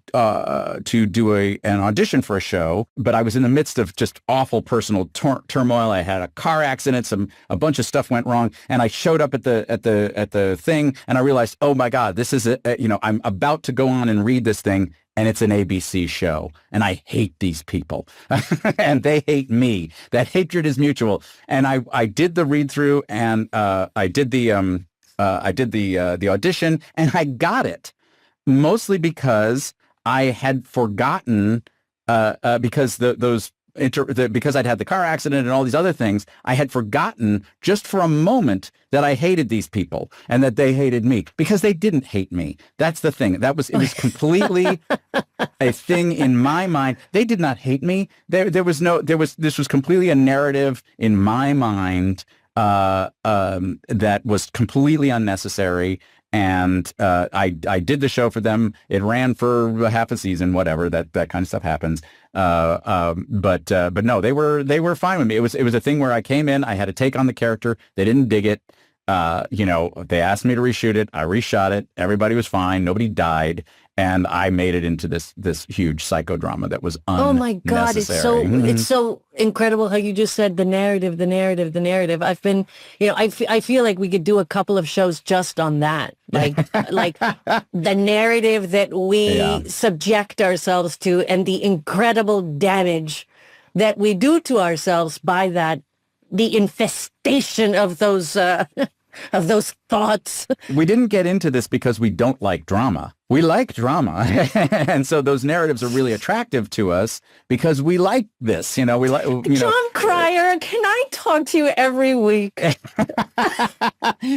do an audition for a show, but I was in the midst of just awful personal turmoil. I had a car accident, a bunch of stuff went wrong, and I showed up at the thing, and I realized, oh my God, this is I'm about to go on and read this thing. And it's an ABC show, and I hate these people, and they hate me. That hatred is mutual. And I did the read through, and I did the audition, and I got it, mostly because I had forgotten because because I'd had the car accident and all these other things, I had forgotten just for a moment that I hated these people and that they hated me, because they didn't hate me. That's the thing. It was completely a thing in my mind. They did not hate me. This was completely a narrative in my mind that was completely unnecessary. And I did the show for them. It ran for half a season, whatever. That kind of stuff happens. But no, they were fine with me. It was a thing where I came in, I had to take on the character. They didn't dig it. They asked me to reshoot it. I reshot it. Everybody was fine. Nobody died. And I made it into this huge psychodrama that was unnecessary. Oh my God, it's so incredible how you just said the narrative. I've been, I feel like we could do a couple of shows just on that, like the narrative that we subject ourselves to and the incredible damage that we do to ourselves by the infestation of those thoughts. We didn't get into this because we don't like drama. We like drama. And so those narratives are really attractive to us because we like this. We like, Jon Cryer, can I talk to you every week?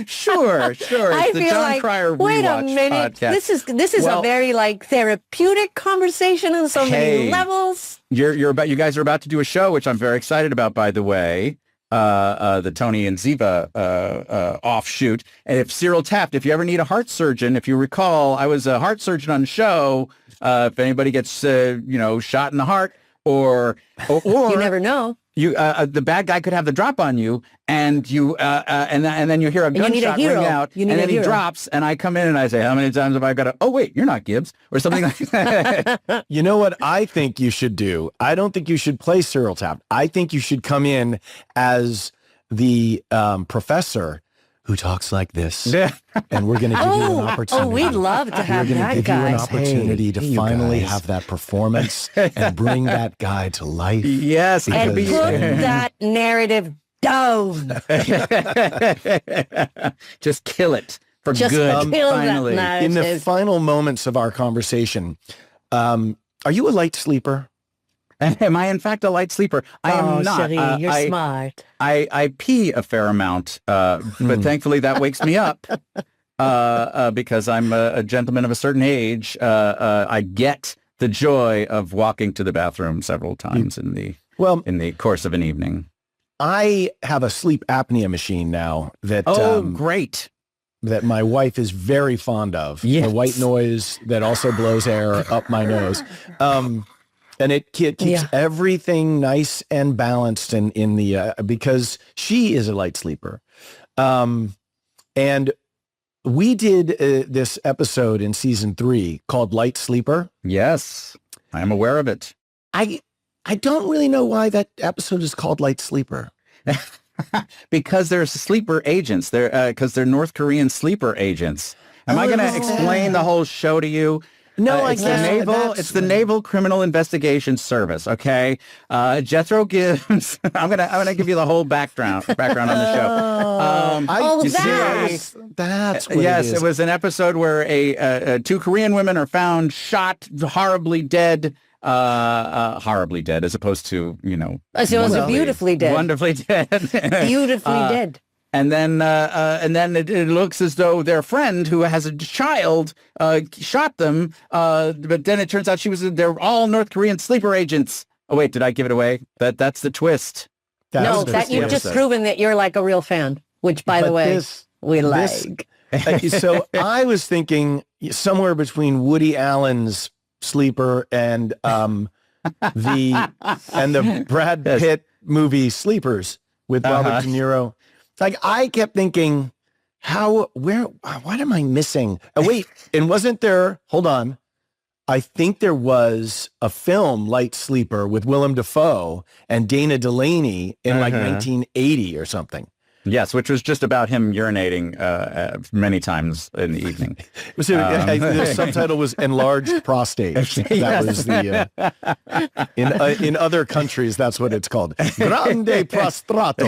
Sure. It's I the feel Jon like, Cryer wait a Rewatch minute. podcast. This is a very therapeutic conversation on so many levels. You guys are about to do a show, which I'm very excited about, by the way. The Tony and Ziva offshoot. And if Cyril Taft, if you ever need a heart surgeon, if you recall, I was a heart surgeon on the show. If anybody gets shot in the heart, or you never know. The bad guy could have the drop on you, and you and then you hear a gunshot ring out, and then he drops, and I come in and I say, how many times have I got to? Oh wait, you're not Gibbs, or something like that. You know what I think you should do? I don't think you should play Cyril Taft. I think you should come in as the professor who talks like this, and we're going to give you an opportunity. Oh, we'd love to have that guy. We're going to give you an opportunity to finally have that performance and bring that guy to life. Yes, and put that narrative down. Just kill it for just good. Kill finally, that in the final moments of our conversation, are you a light sleeper? Am I in fact a light sleeper? I am not. Chérie, you're smart. I pee a fair amount, but thankfully that wakes me up because I'm a gentleman of a certain age. I get the joy of walking to the bathroom several times in the course of an evening. I have a sleep apnea machine now that great. That my wife is very fond of. Yes. The white noise that also blows air up my nose. And it keeps everything nice and balanced in the because she is a light sleeper. And we did this episode in season 3 called Light Sleeper. Yes, I am aware of it. I don't really know why that episode is called Light Sleeper. Because they're sleeper agents. Because they're North Korean sleeper agents. Am I going to explain the whole show to you? No, it's the Naval Criminal Investigation Service. Okay, Jethro Gibbs. I'm gonna give you the whole background on the show. That's what yes. it is. It was an episode where 2 Korean women are found shot, horribly dead. Horribly dead, as opposed to beautifully dead. Wonderfully dead. Beautifully dead. And then it looks as though their friend who has a child shot them. But then it turns out they're all North Korean sleeper agents. Oh, wait, did I give it away? That's the twist. You've just proven that you're like a real fan, which, by the way, we like. So I was thinking somewhere between Woody Allen's Sleeper and the Brad Pitt movie Sleepers with Robert De Niro. Like, I kept thinking, what am I missing? Oh, wait, and wasn't there, hold on, I think there was a film, Light Sleeper, with Willem Dafoe and Dana Delaney in like 1980 or something. Yes, which was just about him urinating many times in the evening. The subtitle was Enlarged Prostate. That was the in other countries, that's what it's called. Grande Prostrato.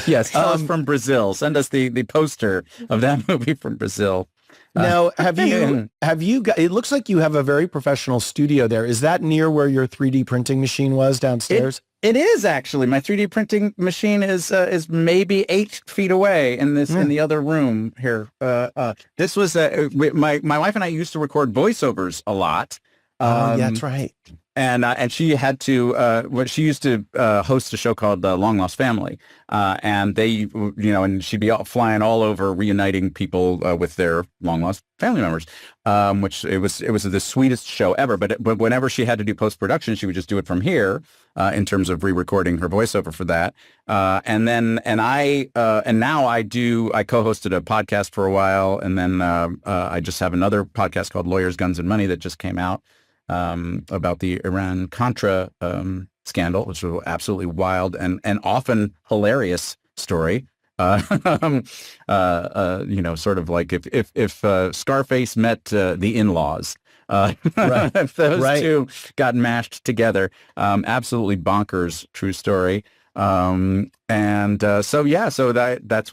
Yes, tell us from Brazil. Send us the poster of that movie from Brazil. Now, have you got, it looks like you have a very professional studio there. Is that near where your 3D printing machine was downstairs? It is actually. My 3D printing machine is maybe 8 feet away in the other room here. This was my wife and I used to record voiceovers a lot. Yeah, that's right. And she had to she used to host a show called Long Lost Family, and they and she'd be flying all over reuniting people with their long lost family members, which it was the sweetest show ever. But whenever she had to do post production, she would just do it from here in terms of re-recording her voiceover for that. And now I co-hosted a podcast for a while, and then I just have another podcast called Lawyers, Guns, and Money that just came out. About the Iran-Contra scandal, which was absolutely wild and often hilarious story. Sort of like if Scarface met the in-laws. Right. If those Right. two got mashed together. Absolutely bonkers, true story. So that's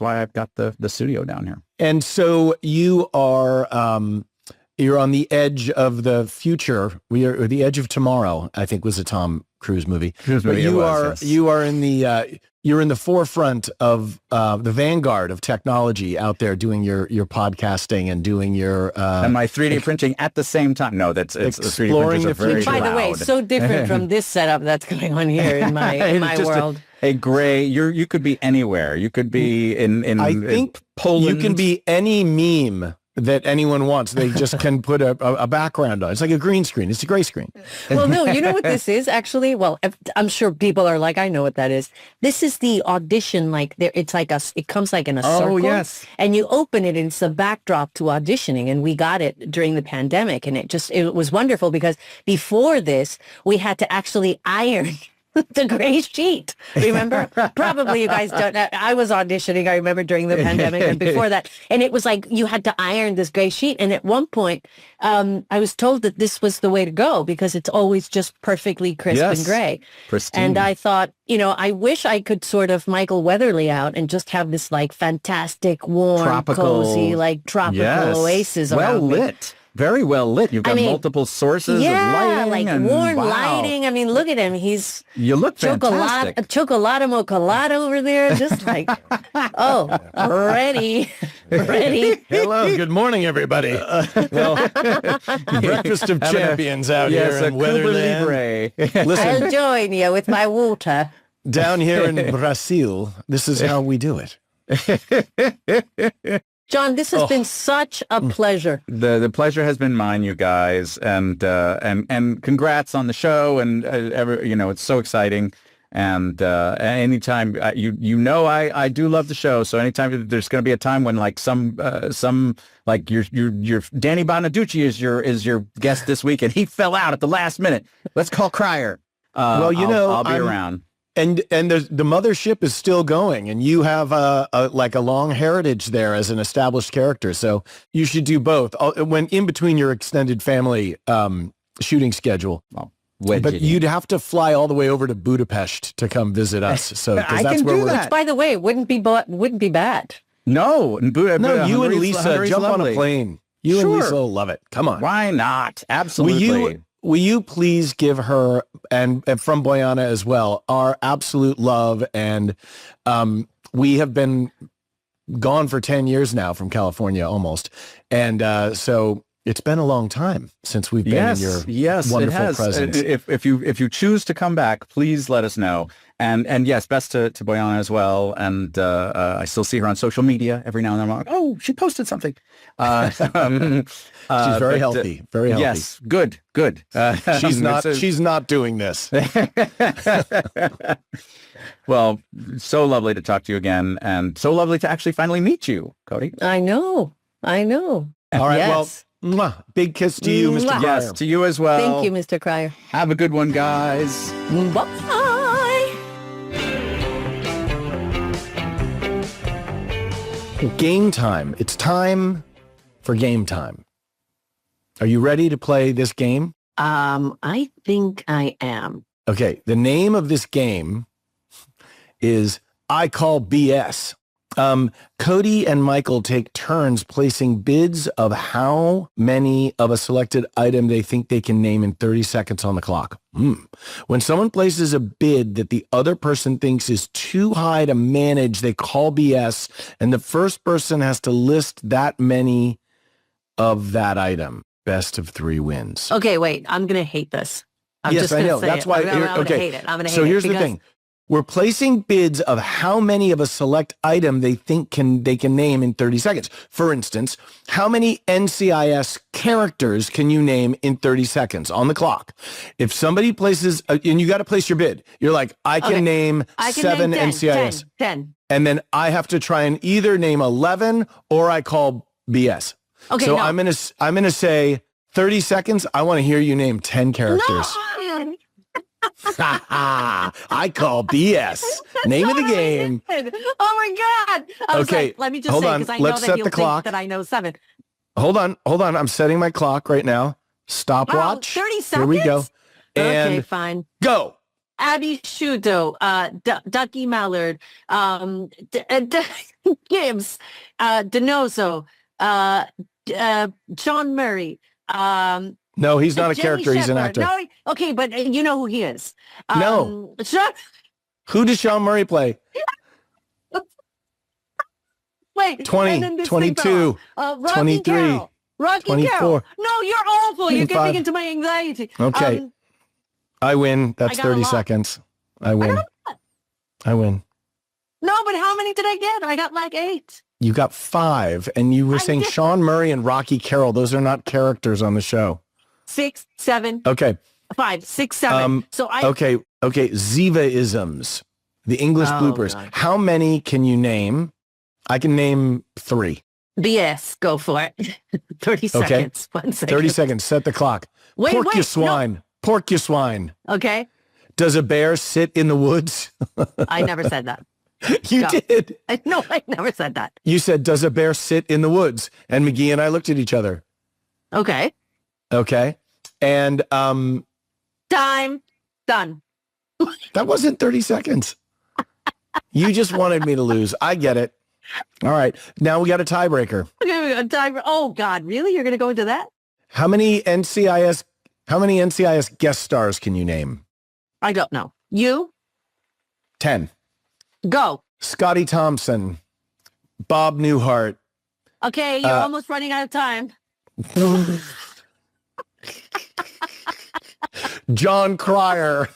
why I've got the studio down here. And so you are, you're on the edge of the future. We are, or the edge of tomorrow, I think was a Tom Cruise movie. But you are in the, you're in the forefront of the vanguard of technology out there doing your podcasting and doing your and my 3D printing at the same time. No, it's exploring the future. By the way, so different from this setup that's going on here in my world. Hey, Gray, you could be anywhere. You could be in I think Poland. You can be any meme that anyone wants. They just can put a background on. It's like a green screen. It's a gray screen. Well, no, you know what this is actually? Well, I'm sure people are like, I know what that is. This is the audition. Like it's like it comes like in a circle. Oh, yes. And you open it and it's the backdrop to auditioning. And we got it during the pandemic. And it was wonderful because before this, we had to actually iron the gray sheet. Remember? Probably you guys don't. I was auditioning, I remember, during the pandemic and before that. And it was like you had to iron this gray sheet. And at one point, I was told that this was the way to go because it's always just perfectly crisp and gray. Pristine. And I thought, I wish I could sort of Michael Weatherly out and just have this like fantastic, warm, tropical, cozy, like tropical oasis around well lit. Very well lit. You've got multiple sources of lighting. Like and warm wow. lighting. I mean, look at him. You look fantastic. Chocolate mocolade over there. Just like, ready. Hello, good morning, everybody. Breakfast of champions out here in Weatherland. Listen, I'll join you with my water. Down here in Brazil, this is how we do it. John, this has been such a pleasure. The pleasure has been mine, you guys, and congrats on the show, and it's so exciting. And anytime I do love the show, so anytime there's going to be a time when like some like your Danny Bonaducci is your guest this week, and he fell out at the last minute. Let's call Cryer. I'll be around. And the mothership is still going, and you have a long heritage there as an established character. So you should do both when in between your extended family shooting schedule. But you'd have to fly all the way over to Budapest to come visit us. So that's where we're. Which, by the way, wouldn't be bad. No, you and Lisa jump on a plane. You and Lisa will love it. Come on. Why not? Absolutely. Will you please give her, and from Boyana as well, our absolute love? And we have been gone for 10 years now from California almost. And so it's been a long time since we've been in your wonderful presence. If you choose to come back, please let us know. And yes, best to Boyana as well. And I still see her on social media every now and then. I'm like, oh, she posted something. She's very healthy. Very healthy. Yes, good. She's not doing this. Well, so lovely to talk to you again, and so lovely to actually finally meet you, Cody. I know. All right. Yes. Well, big kiss to you, Mr. Cryer. Yes, to you as well. Thank you, Mr. Cryer. Have a good one, guys. Bye. Game time. It's time for game time. Are you ready to play this game? I think I am. Okay. The name of this game is I Call BS. Cody and Michael take turns placing bids of how many of a selected item they think they can name in 30 seconds on the clock. When someone places a bid that the other person thinks is too high to manage, they call BS, and the first person has to list that many of that item. Best of 3 wins. Okay, wait. I'm going to hate this. Yes, I know. That's why. I'm going to hate it. I'm going to hate it. So here's the thing. We're placing bids of how many of a select item they think they can name in 30 seconds. For instance, how many NCIS characters can you name in 30 seconds on the clock? If somebody places, and you got to place your bid. You're like, I can name 7 NCIS. 10. And then I have to try and either name 11 or I call BS. Okay, so no. I'm going to say 30 seconds. I want to hear you name 10 characters. No. I call BS. Name of the game. Oh my God. I was Okay, like, let me just hold say, on. because I know Let's that set you'll the clock. think that I know 7. Hold on. I'm setting my clock right now. Stopwatch. 30 seconds? Here we go. And Okay, fine. go. Abby Shudo, Ducky Mallard, Gibbs, Donoso, John Murray. No, he's not a Jimmy character. He's an Shepherd. actor. No, okay, but you know who he is. No. Sean, Who does Sean Murray play? wait. 20, and then this 22, Rocky 23, Carroll. Rocky 24. Carroll. No, you're awful. You're 25. getting into my anxiety. Okay. I win. That's I got a 30 lot. seconds. I win. I win. No, but how many did I get? I got like 8. You got 5, and you were saying did. Sean Murray and Rocky Carroll. Those are not characters on the show. 6, 7, Okay. 5, 6, 7. So I Okay. Ziva-isms. The English bloopers. God. How many can you name? I can name 3. BS. Go for it. 30 seconds. 1 second. 30 seconds. Set the clock. Wait, Pork wait, you swine. no. Pork you swine. Okay. Does a bear sit in the woods? I never said that. You Go. did. No, I never said that. You said, does a bear sit in the woods? And McGee and I looked at each other. Okay. Okay. And Time. Done. that wasn't 30 seconds. You just wanted me to lose. I get it. All right. Now we got a tiebreaker. Okay, we got a timer. Oh God, really? You're going to go into that? How many NCIS guest stars can you name? I don't know. You 10. go. Scotty Thompson, Bob Newhart. Okay, you're almost running out of time. Jon Cryer.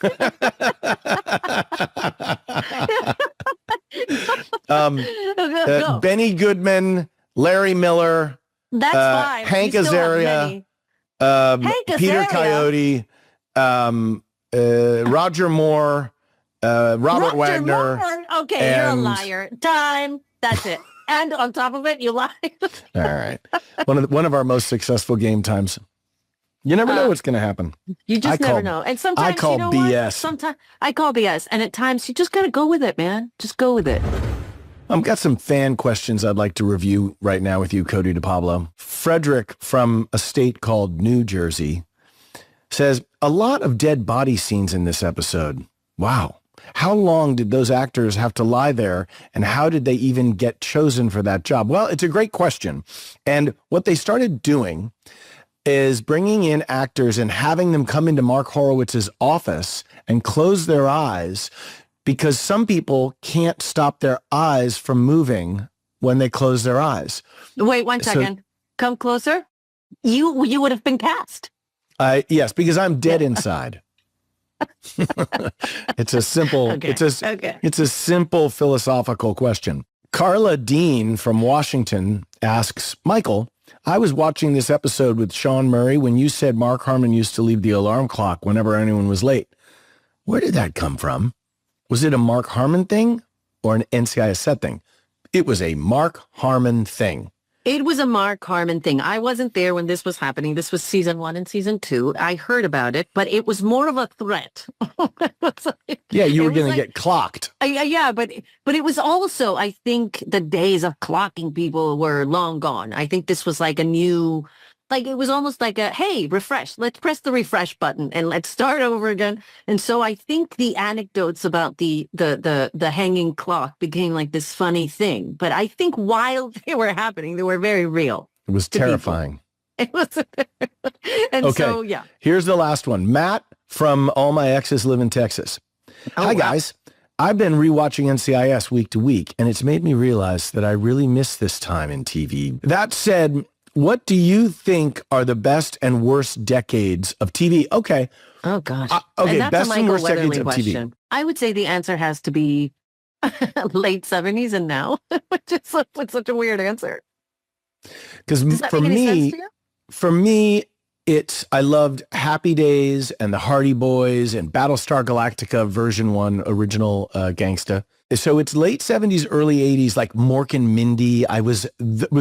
Go. Benny Goodman, Larry Miller, That's 5. Hank You still have Azaria, many. Hank Peter Azaria? Coyote, Roger Moore, Robert Roger Wagner. Moore. Okay, you're a and- liar. Time. That's it. And on top of it, you lie. All right. One of our most successful game times. You never know what's going to happen. You just I never call- know. And sometimes I call you know BS. what? Sometimes I call BS. And at times you just got to go with it, man. Just go with it. I've got some fan questions I'd like to review right now with you, Cody DePablo. Frederick from a state called New Jersey says, a lot of dead body scenes in this episode. Wow. How long did those actors have to lie there, and how did they even get chosen for that job? Well, it's a great question. And what they started doing is bringing in actors and having them come into Mark Horowitz's office and close their eyes, because some people can't stop their eyes from moving when they close their eyes. Wait 1 second. Come closer. You would have been cast. Yes, because I'm dead inside. It's a simple, Okay, it's a simple philosophical question. Carla Dean from Washington asks, Michael, I was watching this episode with Sean Murray when you said Mark Harmon used to leave the alarm clock whenever anyone was late. Where did that come from? Was it a Mark Harmon thing or an NCIS set thing? It was a Mark Harmon thing. It was a Mark Harmon thing. I wasn't there when this was happening. This was season 1 and season 2. I heard about it, but it was more of a threat. Yeah, you were going like, to get clocked. Yeah, but it was also, I think the days of clocking people were long gone. I think this was like a new, like it was almost like a, hey, refresh. Let's press the refresh button and let's start over again. And so I think the anecdotes about the hanging clock became like this funny thing. But I think while they were happening, they were very real. It was terrifying. It was, and Okay. so yeah. Here's the last one. Matt from All My Exes Live in Texas. Hi, guys. I've been rewatching NCIS week to week, and it's made me realize that I really miss this time in TV. That said, what do you think are the best and worst decades of TV? Okay. Oh, gosh. Okay, and that's best a and Michael worst decades Weatherly of question. TV. I would say the answer has to be late 70s and now, which is such a weird answer. Because Does that make any sense to you? for me, I loved Happy Days and the Hardy Boys and Battlestar Galactica version 1 original gangsta. So it's late 70s, early 80s, like Mork and Mindy. Was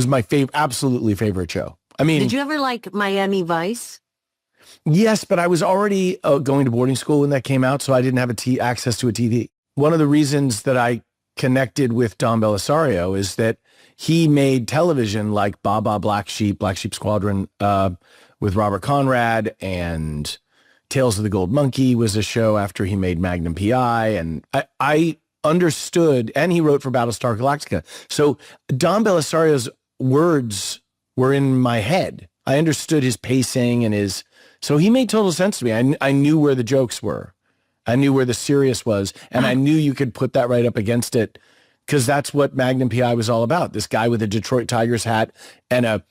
my absolutely favorite show. I mean, Did you ever like Miami Vice? Yes, but I was already going to boarding school when that came out, so I didn't have access to a TV. One of the reasons that I connected with Don Belisario is that he made television like Baba Black Sheep Squadron with Robert Conrad, and Tales of the Gold Monkey was a show after he made Magnum P.I. And I understood, and he wrote for Battlestar Galactica. So Don Belisario's words were in my head. I understood his pacing and so he made total sense to me. I knew where the jokes were. I knew where the serious was. And I knew you could put that right up against it, because that's what Magnum P.I. was all about. This guy with a Detroit Tigers hat and a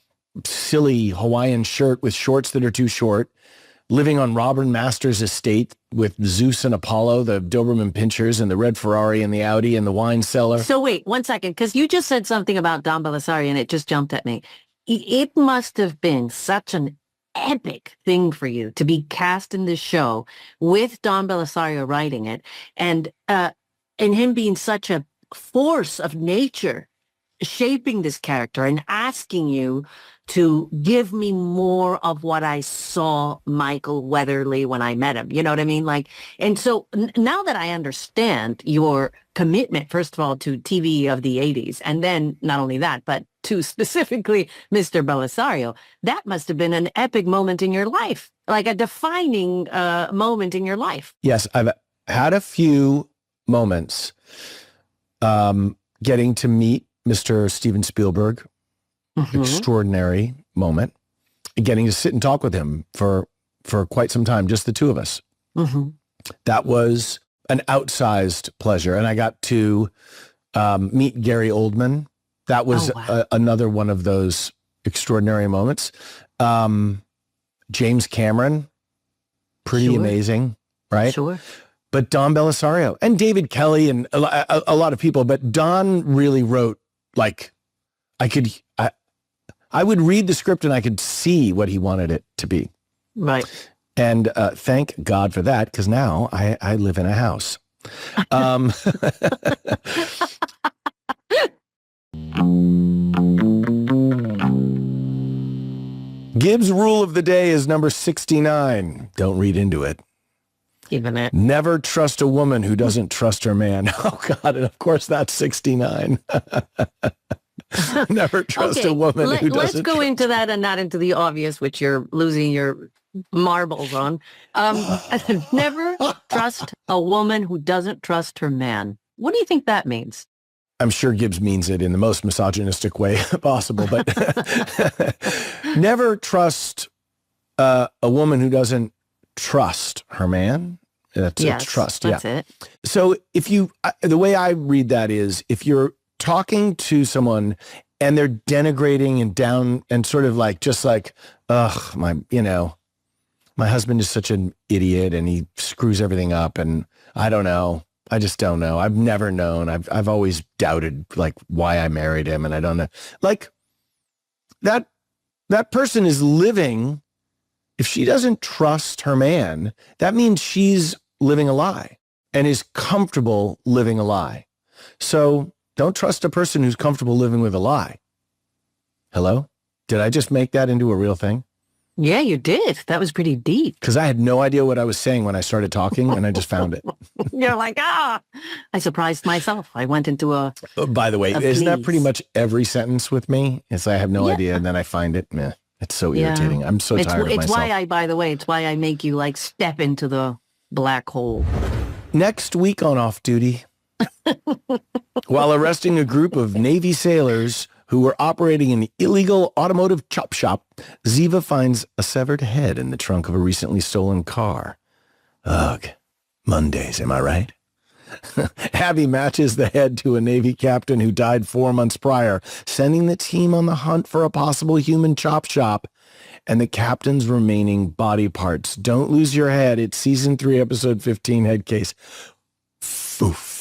silly Hawaiian shirt with shorts that are too short, living on Robin Masters' estate with Zeus and Apollo, the Doberman Pinschers, and the red Ferrari and the Audi and the wine cellar. So wait, 1 second, because you just said something about Don Belisario and it just jumped at me. It must have been such an epic thing for you to be cast in this show with Don Belisario writing it, and him being such a force of nature shaping this character and asking you to give me more of what I saw Michael Weatherly when I met him. You know what I mean? And so now that I understand your commitment, first of all, to TV of the 80s, and then not only that, but to specifically Mr. Belisario, that must have been an epic moment in your life, like a defining moment in your life. Yes, I've had a few moments getting to meet Mr. Steven Spielberg. Extraordinary moment. Getting to sit and talk with him for quite some time, just the two of us. That was an outsized pleasure. And I got to meet Gary Oldman. That was another one of those extraordinary moments. James Cameron, pretty amazing, right? Sure. But Don Belisario and David Kelly and a lot of people, but Don really wrote, like, I would read the script and I could see what he wanted it to be. Right. And thank God for that, because now I live in a house. Gibbs' rule of the day is number 69. Don't read into it. Even it. Never trust a woman who doesn't trust her man. Oh, God. And of course, that's 69. Never trust a woman who doesn't. Let's go into that and not into the obvious, which you're losing your marbles on. Never trust a woman who doesn't trust her man. What do you think that means? I'm sure Gibbs means it in the most misogynistic way possible, but never trust a woman who doesn't trust her man. That's trust. That's it. So the way I read that is, if you're talking to someone and they're denigrating and down and sort of like, just like, ugh, my husband is such an idiot and he screws everything up and I don't know. I just don't know. I've never known. I've always doubted, like, why I married him, and I don't know. Like, that person is living, if she doesn't trust her man, that means she's living a lie and is comfortable living a lie. So don't trust a person who's comfortable living with a lie. Hello? Did I just make that into a real thing? Yeah, you did. That was pretty deep. Because I had no idea what I was saying when I started talking, and I just found it. You're like, I surprised myself. I went into by the way, isn't that pretty much every sentence with me? It's I have no idea, and then I find it. Meh. It's so irritating. I'm so tired of myself. It's why I make you, like, step into the black hole. Next week on Off Duty, while arresting a group of Navy sailors who were operating an illegal automotive chop shop, Ziva finds a severed head in the trunk of a recently stolen car. Ugh, Mondays, am I right? Abby matches the head to a Navy captain who died 4 months prior, sending the team on the hunt for a possible human chop shop and the captain's remaining body parts. Don't lose your head. It's season 3, episode 15, Head Case. Foof.